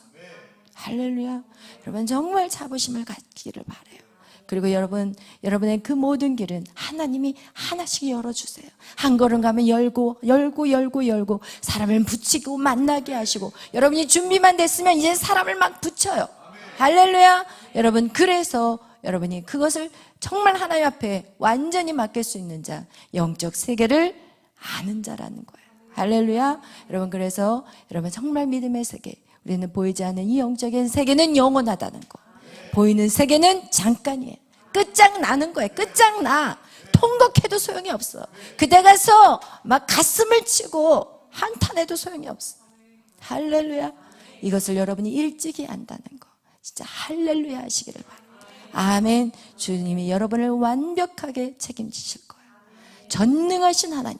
할렐루야. 여러분 정말 자부심을 갖기를 바라요. 그리고 여러분의 그 모든 길은 하나님이 하나씩 열어주세요. 한 걸음 가면 열고 사람을 붙이고 만나게 하시고 여러분이 준비만 됐으면 이제 사람을 막 붙여요. 할렐루야. 여러분 그래서 여러분이 그것을 정말 하나님 앞에 완전히 맡길 수 있는 자, 영적 세계를 아는 자라는 거예요. 할렐루야. 여러분 그래서 여러분 정말 믿음의 세계, 우리는 보이지 않는 이 영적인 세계는 영원하다는 거, 보이는 세계는 잠깐이에요. 끝장나는 거예요. 끝장나. 통곡해도 소용이 없어. 그대 가서 막 가슴을 치고 한탄해도 소용이 없어. 할렐루야. 이것을 여러분이 일찍이 안다는 거, 진짜 할렐루야 하시기를 바랍니다. 아멘. 주님이 여러분을 완벽하게 책임지실 거예요. 전능하신 하나님,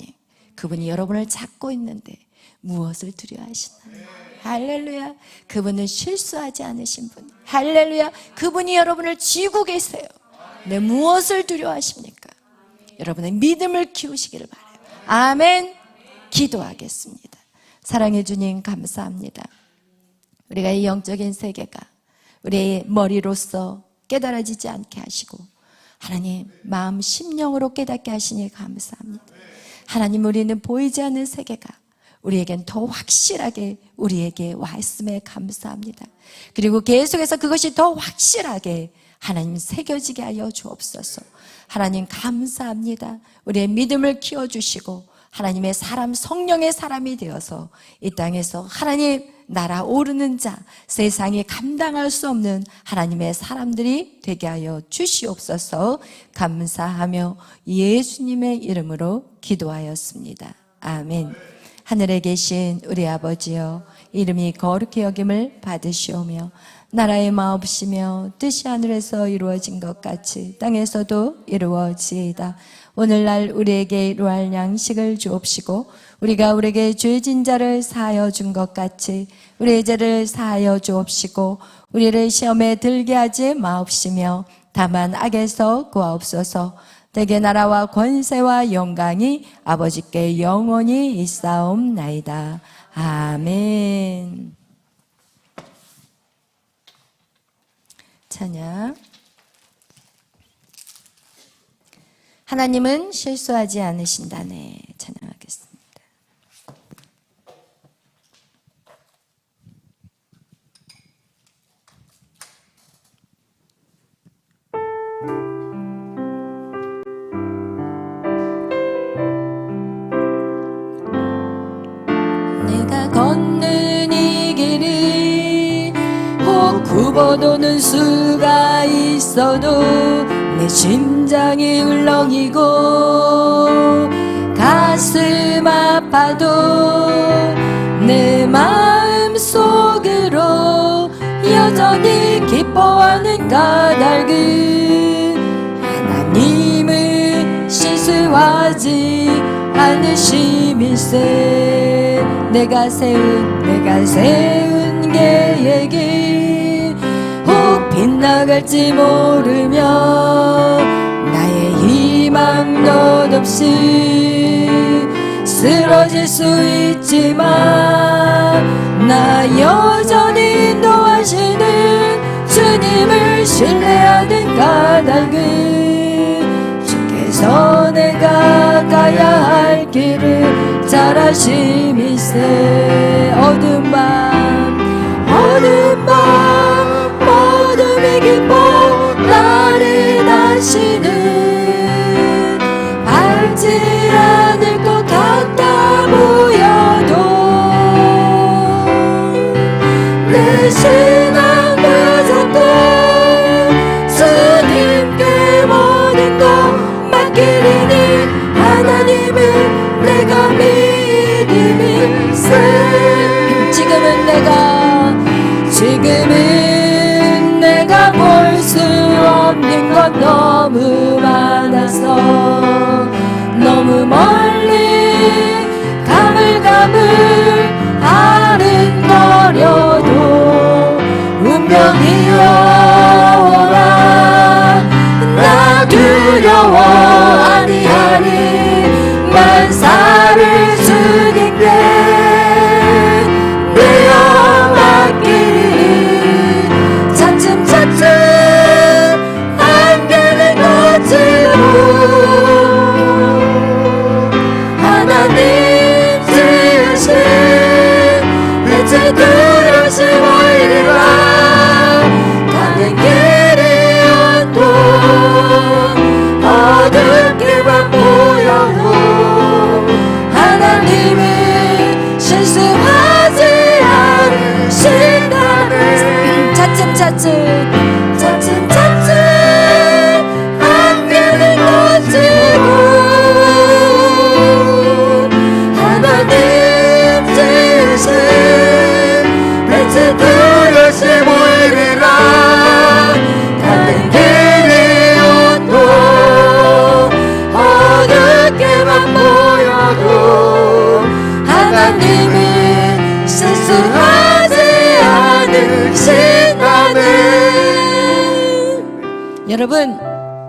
그분이 여러분을 잡고 있는데 무엇을 두려워하시나요? 할렐루야. 그분은 실수하지 않으신 분. 할렐루야. 그분이 여러분을 쥐고 계세요. 네, 무엇을 두려워하십니까? 여러분의 믿음을 키우시기를 바라요. 아멘. 기도하겠습니다. 사랑해 주님 감사합니다. 우리가 이 영적인 세계가 우리의 머리로서 깨달아지지 않게 하시고 하나님 마음 심령으로 깨닫게 하시니 감사합니다. 하나님, 우리는 보이지 않는 세계가 우리에겐 더 확실하게 우리에게 와 있음에 감사합니다. 그리고 계속해서 그것이 더 확실하게 하나님 새겨지게 하여 주옵소서. 하나님 감사합니다. 우리의 믿음을 키워주시고 하나님의 사람, 성령의 사람이 되어서 이 땅에서 하나님 나라 오르는 자, 세상이 감당할 수 없는 하나님의 사람들이 되게 하여 주시옵소서. 감사하며 예수님의 이름으로 기도하였습니다. 아멘. 하늘에 계신 우리 아버지여, 이름이 거룩히 여김을 받으시오며 나라의 마옵시며 뜻이 하늘에서 이루어진 것 같이 땅에서도 이루어지이다. 오늘날 우리에게 이루할 양식을 주옵시고 우리가 우리에게 죄진 자를 사하여 준 것 같이 우리의 죄를 사하여 주옵시고 우리를 시험에 들게 하지 마옵시며 다만 악에서 구하옵소서. 대개 나라와 권세와 영광이 아버지께 영원히 있사옵나이다. 아멘. 찬양. 하나님은 실수하지 않으신다네. 찬양하겠습니다. 내가 걷는 이 길이 혹 굽어도는 수가 있어도 내 심장이 울렁이고 가슴 아파도 내 마음 속으로 여전히 기뻐하는 까닭은 하나님을 실수하지 않으심일세. 내가 세운 계획이 혹 빗나갈지 모르며 나의 희망 덧없이 쓰러질 수 있지만 나 여전히 인도하시는 주님을 신뢰하는 까닭은 주께서 내가 가야 할 길을 잘 아심일세. 어두운 밤 어둠이 깊어 나를 다시는 밟지 않을 것 같아 보여도 내 신앙 가졌던 주님께 모든 것 맡기리니 하나님을 내가 믿음일세. 지금은 내가 볼 수 없는 것 너무 많아서 너무 멀리 가물가물 아른거려도 운명이여 오라. 나 두려워 아니하니 만사를 주님께 내어 맡기리. 차츰차츰 안개는 거치고 하나님 지으신 빛을 두려시보이리라. 가는 길이 온통 어둡게만 보여도 하나님은 실수하지 않으신다네. 차츰차츰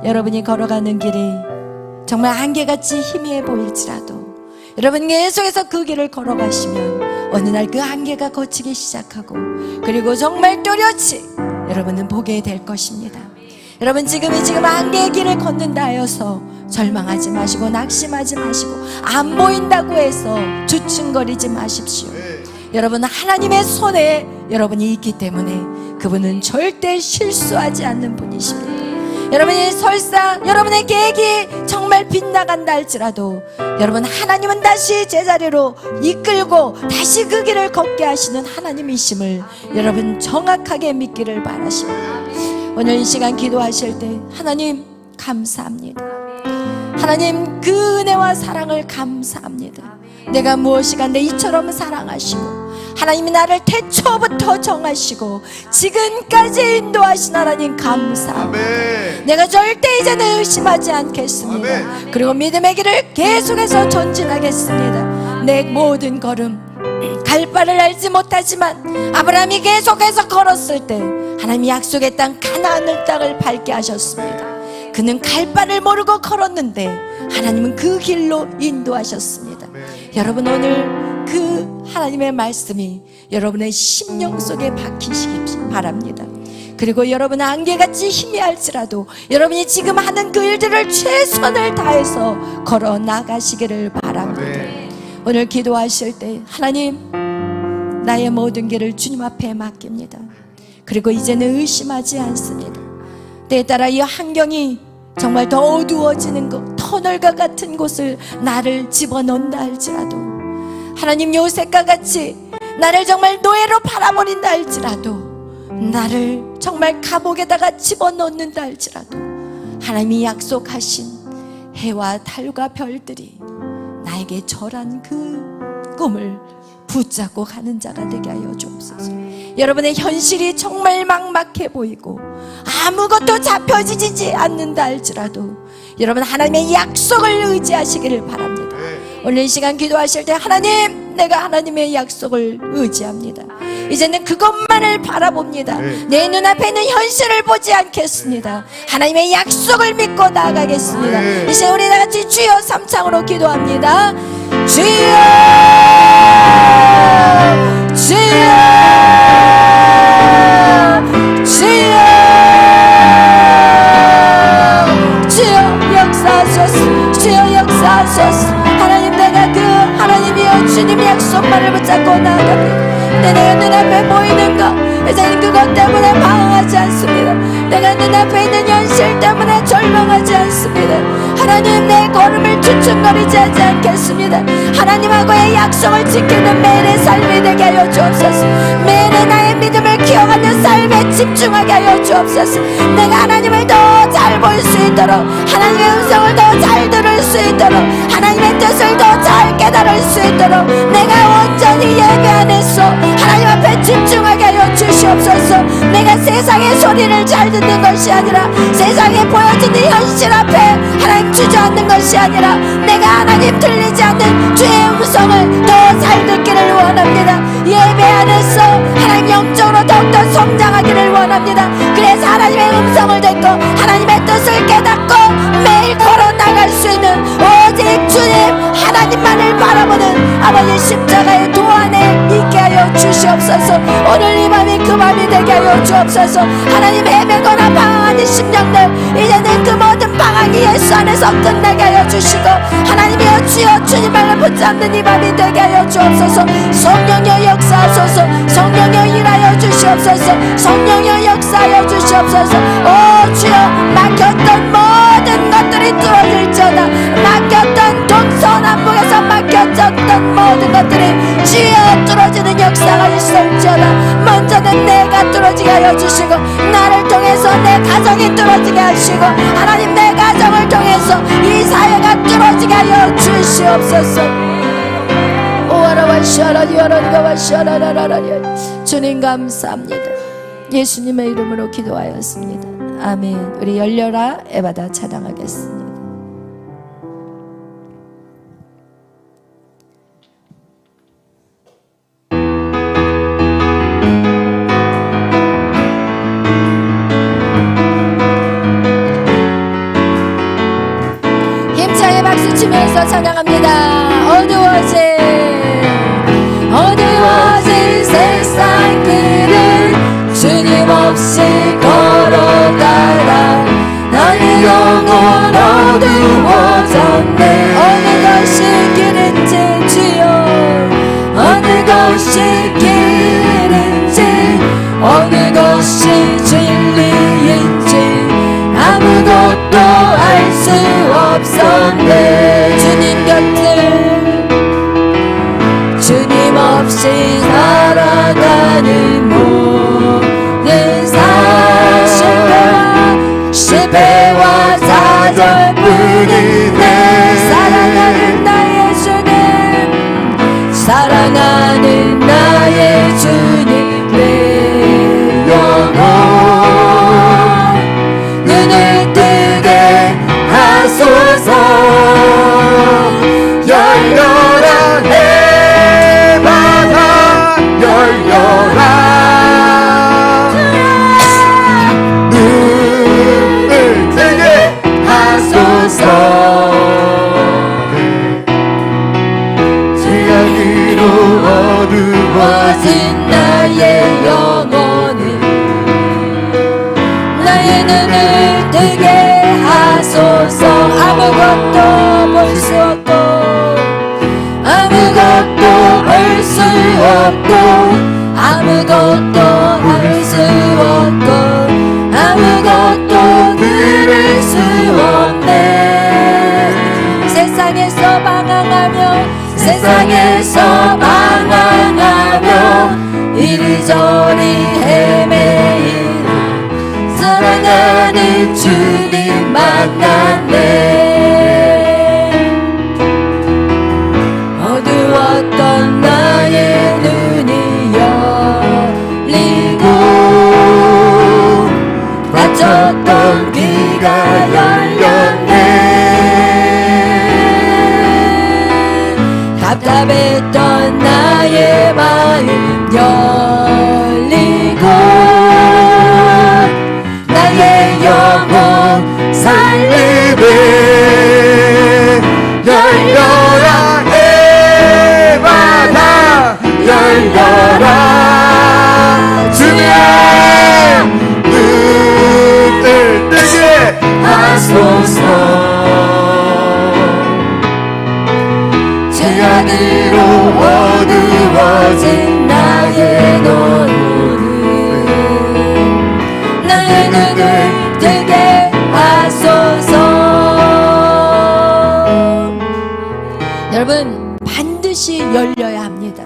여러분이 걸어가는 길이 정말 안개같이 희미해 보일지라도 여러분 계속해서 그 길을 걸어가시면 어느 날 그 안개가 걷히기 시작하고 그리고 정말 뚜렷이 여러분은 보게 될 것입니다. 여러분 지금 안개의 길을 걷는다 하여서 절망하지 마시고 낙심하지 마시고 안 보인다고 해서 주춤거리지 마십시오. 여러분 하나님의 손에 여러분이 있기 때문에 그분은 절대 실수하지 않는 분이십니다. 여러분이 설사 여러분의 계획이 정말 빗나간다 할지라도 여러분 하나님은 다시 제자리로 이끌고 다시 그 길을 걷게 하시는 하나님이심을 여러분 정확하게 믿기를 바라십니다. 오늘 이 시간 기도하실 때 하나님 감사합니다. 하나님 그 은혜와 사랑을 감사합니다. 내가 무엇이간데 이처럼 사랑하시고 하나님이 나를 태초부터 정하시고 지금까지 인도하신 하나님 감사합니다. 아멘. 내가 절대 이제는 의심하지 않겠습니다. 아멘. 그리고 믿음의 길을 계속해서 전진하겠습니다. 내 모든 걸음 갈 바를 알지 못하지만 아브라함이 계속해서 걸었을 때 하나님이 약속의 땅 가나안 땅을 밟게 하셨습니다. 그는 갈 바를 모르고 걸었는데 하나님은 그 길로 인도하셨습니다. 여러분 오늘 그 하나님의 말씀이 여러분의 심령 속에 박히시기 바랍니다. 그리고 여러분 안개같이 희미할지라도 여러분이 지금 하는 그 일들을 최선을 다해서 걸어 나가시기를 바랍니다. 오늘 기도하실 때 하나님 나의 모든 길을 주님 앞에 맡깁니다. 그리고 이제는 의심하지 않습니다. 때에 따라 이 환경이 정말 더 어두워지는 것, 터널과 같은 곳을 나를 집어넣는다 할지라도 하나님 요셉과 같이 나를 정말 노예로 팔아버린다 할지라도 나를 정말 감옥에다가 집어넣는다 할지라도 하나님이 약속하신 해와 달과 별들이 나에게 절한 그 꿈을 붙잡고 가는 자가 되게 하여 주옵소서. 여러분의 현실이 정말 막막해 보이고 아무것도 잡혀지지 않는다 할지라도 여러분 하나님의 약속을 의지하시기를 바랍니다. 오늘 이 시간 기도하실 때 하나님 내가 하나님의 약속을 의지합니다. 이제는 그것만을 바라봅니다. 내 눈앞에 있는 현실을 보지 않겠습니다. 하나님의 약속을 믿고 나아가겠습니다. 이제 우리 다같이 주여 삼창으로 기도합니다. 주여 주여 주여 주여 역사하소서. 주여 역사하소서. 하나님 내가 그 하나님이여 주님의 약속만을 붙잡고 나아갑니다. 내가 눈앞에 보이는 것 이제는 그것 때문에 방황하지 않습니다. 내가 눈앞에 있는 현실 때문에 절망하지 않습니다. 하나님 내 걸음을 주춤거리지 하지 않겠습니다. 하나님하고의 약속을 지키는 매일의 삶이 되게 하여 주옵소서. 매일의 나의 믿음을 키워가는 삶에 집중하게 하여 주옵소서. 내가 하나님을 더 잘 볼 수 있도록 하나님의 음성을 더 잘 들을 수 있도록 하나님의 뜻을 더 잘 깨달을 수 있도록 내가 온전히 예배 안에서 하나님 앞에 집중하게 하여 주시옵소서. 내가 세상의 소리를 잘 듣는 것이 아니라 세상에 보여지는 현실 앞에 하나님 주저앉는 것이 아니라 내가 하나님 들리지 않는 주의 음성을 더 잘 듣기를 원합니다. 예배 안에서 하나님 영적으로 더욱더 성장하기를 원합니다. 그래서 하나님의 음성을 듣고 하나님의 뜻을 깨닫고 매일 걸어 나갈 수 있는 오직 주님 하나님만을 바라보는 아버지 십자가의 도 안에 있게 하여 주시옵소서. 오늘 이 밤이 그 밤이 되게 하여 주옵소서. 하나님 헤매거나 방황하는 심령들 이제는 그 모든 방황이 예수 안에서 끝나게 하여 주시고 하나님이여 주여 주님만을 붙잡는 이 밤이 되게 하여 주옵소서. 성령여 역사하소서. 성령여 일하여 주시옵소서. 성령여 역사하여 주시옵소서. 오 주여 막혔던 모든 것들이 뚫어질지어다. 막혔던 동서남북에서 막혔던 모든 것들이 주여 뚫어지는 역사가 있을지어다. 먼저는 내가 뚫어지게 하여 주시고 나를 통해서 내 가정이 뚫어지게 하시고 하나님 내 가정을 통해서 이 사회가 뚫어지게 하여 주시옵소서. 주님 감사합니다. 예수님의 이름으로 기도하였습니다. 아멘. 우리 열려라 에바다 찬양하겠습니다. 외치면서 찬양합니다. 어두워진 세상 길을 주님 없이 걸어가다 나의 영혼 어두워졌네. 어느 것이 길인지 주여, 어느 것이 길인지, 어느 것이 진리인지 아무것도 알 수 없었네. 주님 곁을 주님 없이 살아가는 모든 삶 실패와 좌절뿐이네. 사랑하는 나의 주님, 사랑하는 나의 주님, 내 영혼 눈을 뜨게 하소서. 열려라 해바다 열려라. 눈을 뜨게 하소서. 죄악으로 어두워진 나의 영혼은 나의 눈을 뜨게 하소서. 아무것도 볼 수 없고 아무것도 볼 수 없고 아무것도 알 수 없고 아무것도 들을 수 없네. 세상에서 방황하며 이리저리 헤매이는 사랑하는 주님 만났네. 어두웠던 나의 눈이 열리고 닫혔던 귀가 열렸네. 답답했던 나의 마음 열리고 나의 영혼 살리네. 열려라 해바다 열려라. 주의 눈을 뜨게 하소서. 죄악으로 어두워진 나의 눈을 나의 눈을 뜨게 하소서. 여러분 반드시 열려야 합니다.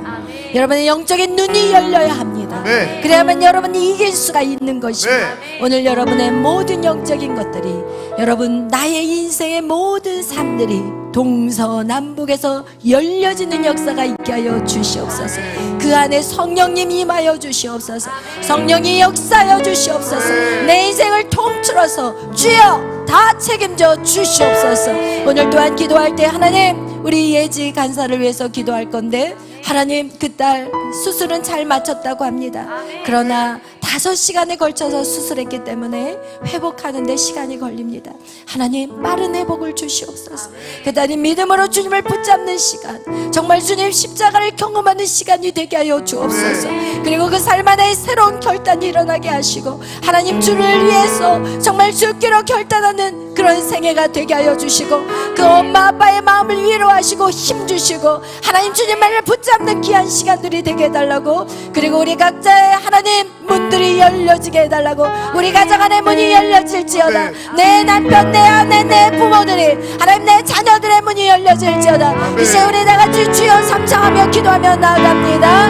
여러분의 영적인 눈이 열려야 합니다. 네. 그래야만 여러분이 이길 수가 있는 것입니다. 네. 오늘 여러분의 모든 영적인 것들이, 여러분 나의 인생의 모든 삶들이 동서남북에서 열려지는 역사가 있게 하여 주시옵소서. 그 안에 성령님 임하여 주시옵소서. 성령이 역사하여 주시옵소서. 내 인생을 통틀어서 주여 다 책임져 주시옵소서. 오늘 또한 기도할 때 하나님, 우리 예지 간사를 위해서 기도할 건데, 하나님 그 딸 수술은 잘 마쳤다고 합니다. 그러나 5시간에 걸쳐서 수술했기 때문에 회복하는 데 시간이 걸립니다. 하나님 빠른 회복을 주시옵소서. 그 딸이 믿음으로 주님을 붙잡는 시간, 정말 주님 십자가를 경험하는 시간이 되게 하여 주옵소서. 그리고 그 삶 안에 새로운 결단이 일어나게 하시고, 하나님 주를 위해서 정말 죽기로 결단하는 그런 생애가 되게 하여 주시고, 그 엄마 아빠의 마음을 위로하시고 힘주시고, 하나님 주님만을 붙잡는 귀한 시간들이 되게 해달라고, 그리고 우리 각자의 하나님 문들이 열려지게 해달라고, 우리 가정 안의 문이 열려질지어다. 내 남편, 내 아내, 내 부모들이, 하나님 내 자녀들의 문이 열려질지어다. 이제 우리 다같이 주여 삼창하며 기도하며 나아갑니다.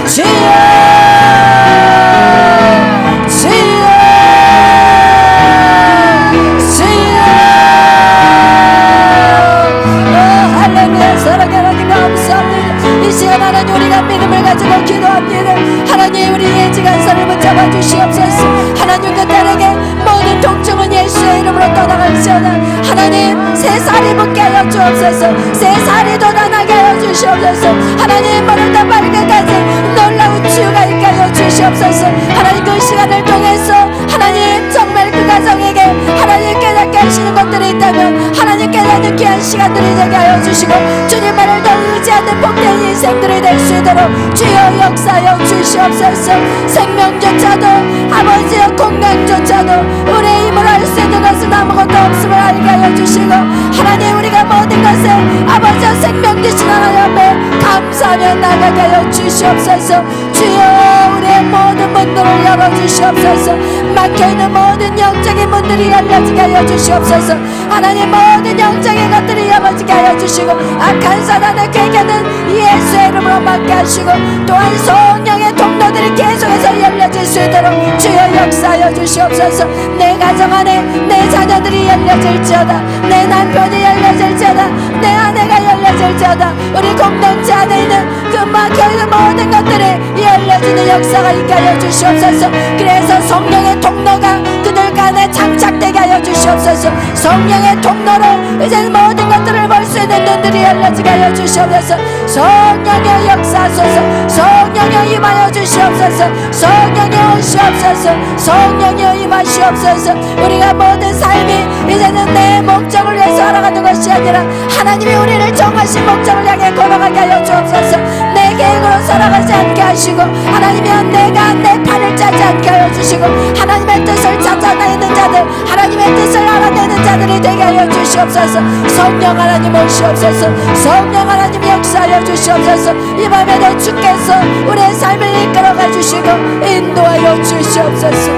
주여 주여 주여. 할렐루야. 사랑하는 하나님 감사합니다. 이 시간 하나님 우리가 믿음을 가지고 기도합니다. 하나님 우리 예지 간사를 붙잡아 주시옵소서. 하나님 그 딸에게 모든 통증은 예수의 이름으로 떠나갈지어다. 하나님 새 살이 붙게 하여 주옵소서. 새 살이 돋아나게 하여 주시옵소서. 하나님 머리부터 발끝까지 놀라운 치유가 있게 하여 주시옵소서. 하나님 그 시간을 통해서 하나님 정말 그 가정에게 하나님 깨닫게 하시는 것 것들이 있다면 하나님 깨닫는 귀한 시간들이 되게 하여 주시고 주님만을 더 의지하는 복된 인생들이 될 수 있도록 주여 역사여 주시옵소서. 생명조차도 아버지의 건강조차도 우리의 힘으로 할 수 있는 것은 아무것도 없음을 알게 하여 주시고 하나님 우리가 모든 것을 아버지의 생명 주신 하나님 앞에 감사하며 나가게 하여 주시옵소서. 주여 우리의 모든 문들을 열어주시옵소서. 막혀있는 모든 영적인 문들이 열려지게 하여 주시옵소서. 하나님 모든 영적인 것들이 열어지게 하여 주시고 악한 사단의 괴계는 예수의 이름으로 막게 하시고 또한 성령의 통로들이 계속해서 열려질 수 있도록 주여 역사하여 주시옵소서. 내 가정 안에 내 자녀들이 열려질지어다. 내 남편이 열려질지어다. 내 아내가 열려질지어다. 우리 공동체 안에 있는 그 막혀있는 모든 것들이 열려지는 역사가 있게 하여 주시옵소서. 그래서 성령의 통로가 그들 간에 장착되게 하여 주시옵소서. 성령의 통로로 이제 모든 것들을 볼 수 있는 눈들이 열려지게 하여 주시옵소서. 성령의 역사소서. 성령의 임하여 주시옵소서. 성령의 오시옵소서. 성령의 임하시옵소서. 우리가 모든 삶이 이제는 내 목적을 위해서 살아가는 것이 아니라 하나님이 우리를 정하신 목적을 향해 걸어가게 하여 주옵소서. 내 계획으로 살아가지 않게 하시고 하나님이여 내가 내 팔을 짜지 않게 하여 주시고 하나님의 뜻을 찾아내는 자들 하나님의 뜻을 알아내는 자들이 되게 하여 주시옵소서. 성령 하나님 오시옵소서. 성령 하나님 역사하여 주시옵소서. 이 밤에도 주께서 우리의 삶을 이끌어가 주시고 인도하여 주시옵소서.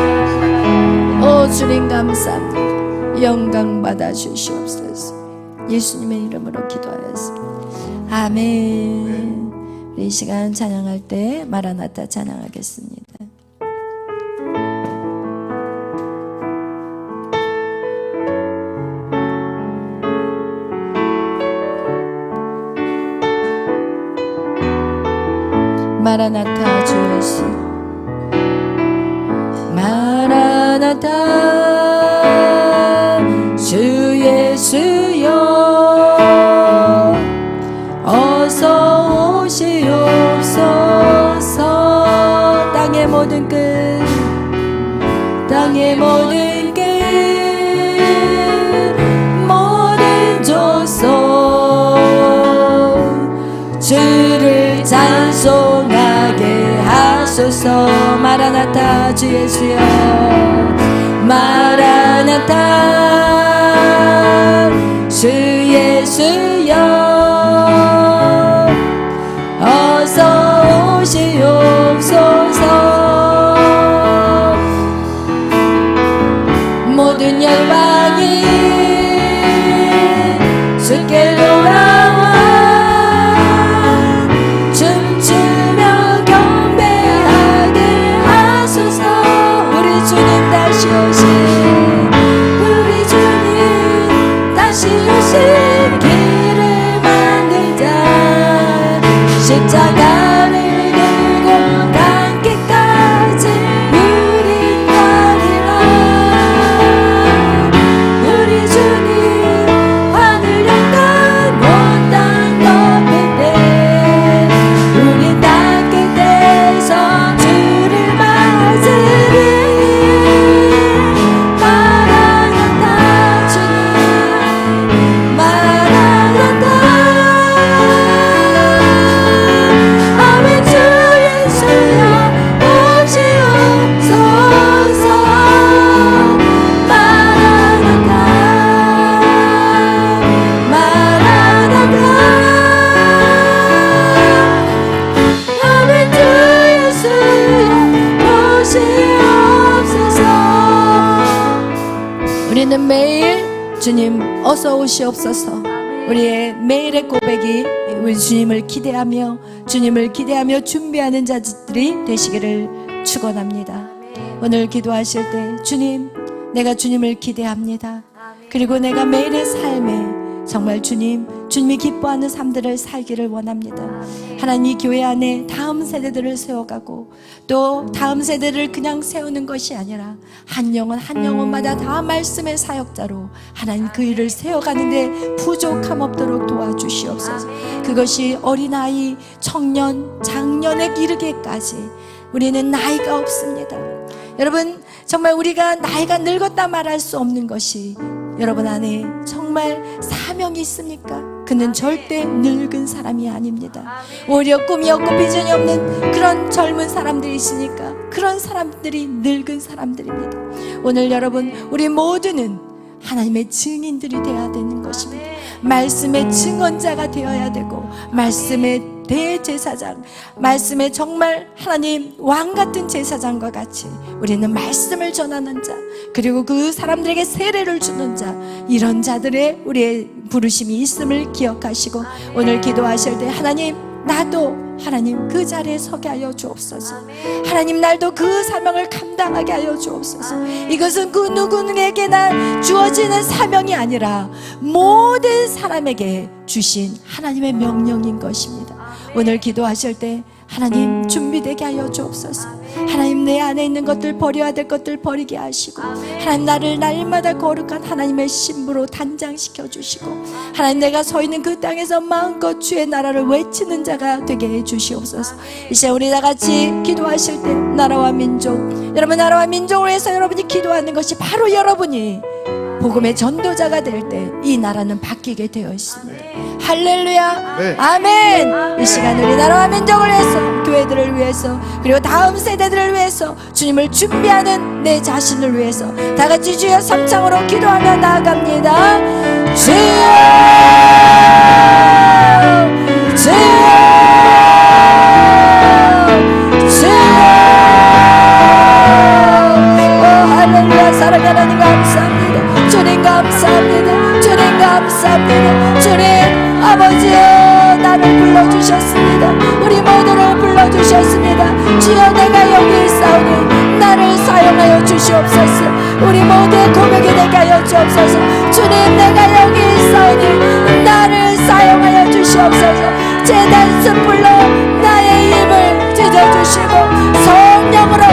오 주님 감사합니다. 영광 받아 주시옵소서. 예수님의 이름으로 기도하였습니다. 아멘. 우리 이 시간 찬양할 때 마라나타 찬양하겠습니다. 마라나타 주 예수 마라나타 주 예수여 어서 오시옵소서. 땅의 모든 끝 땅의 모든 끝 모든 조소 주를 찬송하게 하소서. 마라나타 주 예수여 마라나타 주 예수여 어서 오시옵소서. 모든 열방이 주께 돌아와 춤추며 경배하게 하소서. 우리 주님 다시 오신 우리 주님 다시 오신 길을 만들자. 십자가를 들고 땅끝까지 우린 가리라. 우리 주님 하늘 영광 온 땅 덮을 때 우린 땅끝에서 주를 맞으리. 마라나타 주님 마라나타 아멘. 주 예수여 오시옵소서. 마라나타 마라나타 아멘. 주 예수여 오시옵소서. 우리는 매일 주님 어서 오시옵소서. 우리의 매일의 고백이 우리 주님을 기대하며 준비하는 자들이 되시기를 축원합니다. 오늘 기도하실 때 주님 내가 주님을 기대합니다. 그리고 내가 매일의 삶에 정말 주님이 기뻐하는 삶들을 살기를 원합니다. 하나님 이 교회 안에 다음 세대들을 세워가고 또 다음 세대를 그냥 세우는 것이 아니라 한 영혼 한 영혼마다 다 말씀의 사역자로 하나님 그 일을 세워가는데 부족함 없도록 도와주시옵소서. 그것이 어린아이, 청년, 장년에 이르기까지 우리는 나이가 없습니다. 여러분 정말 우리가 나이가 늙었다 말할 수 없는 것이 여러분 안에 정말 사명이 있습니까? 그는 절대 늙은 사람이 아닙니다. 오히려 꿈이 없고 비전이 없는 그런 젊은 사람들이 있으니까 그런 사람들이 늙은 사람들입니다. 오늘 여러분 우리 모두는 하나님의 증인들이 되어야 되는 것입니다. 말씀의 증언자가 되어야 되고 말씀의 대제사장, 말씀의 정말 하나님 왕같은 제사장과 같이 우리는 말씀을 전하는 자, 그리고 그 사람들에게 세례를 주는 자, 이런 자들의 우리의 부르심이 있음을 기억하시고 오늘 기도하실 때 하나님 나도 하나님 그 자리에 서게 하여 주옵소서. 하나님 날도 그 사명을 감당하게 하여 주옵소서. 이것은 그 누구에게나 주어지는 사명이 아니라 모든 사람에게 주신 하나님의 명령인 것입니다. 오늘 기도하실 때 하나님 준비되게 하여 주옵소서. 하나님 내 안에 있는 것들 버려야 될 것들 버리게 하시고 하나님 나를 날마다 거룩한 하나님의 신부로 단장시켜 주시고 하나님 내가 서 있는 그 땅에서 마음껏 주의 나라를 외치는 자가 되게 해 주시옵소서. 이제 우리 다 같이 기도하실 때 나라와 민족, 여러분 나라와 민족을 위해서 여러분이 기도하는 것이 바로 여러분이 복음의 전도자가 될 때 이 나라는 바뀌게 되어 있습니다. 할렐루야. 네. 아멘. 이 시간 우리 나라와 민족을 위해서, 교회들을 위해서, 그리고 다음 세대들을 위해서, 주님을 준비하는 내 자신을 위해서 다 같이 주여 삼창으로 기도하며 나아갑니다. 주여, 주여, 주여. 오 할렐루야. 사랑하는 하나님 감사합니다. 주님 감사합니다. 주님 감사합니다. 주님 아버지여 나를 불러주셨습니다. 우리 모두를 불러주셨습니다. 주여 내가 여기 있사오니 나를 사용하여 주시옵소서. 우리 모두의 고백이 되게 하여 주옵소서. 주님 내가 여기 있사오니 나를 사용하여 주시옵소서. 제단 숯불로 나의 입을 찢어주시고 성령으로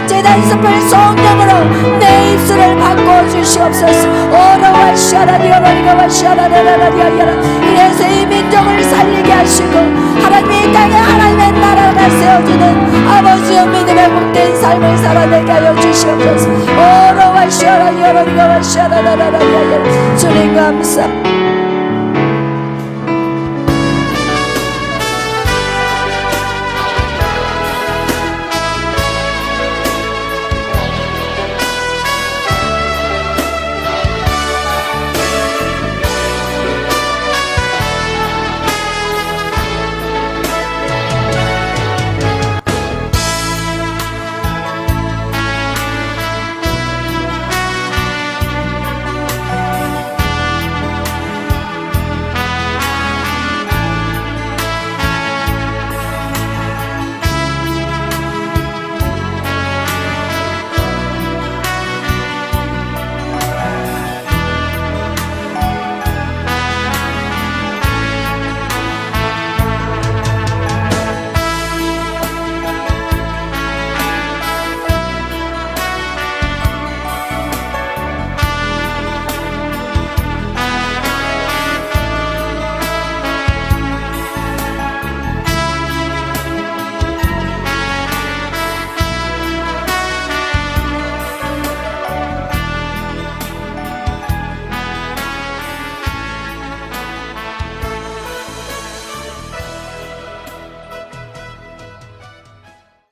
제단 숯불 성령으로 내 입술을 바꿔주시옵소서. 오라와 샤라리오라리가와 샤라라라라리아라. 이래서 이 민족을 살리게 하시고 하나님의 이 땅에 하나님의 나라가 세워지는 아버지의 믿음의 복된 삶을 살아내게 하여 주시옵소서. 오라와 샤라리오라리가와 샤라라라라리아라. 주님 감사합니다.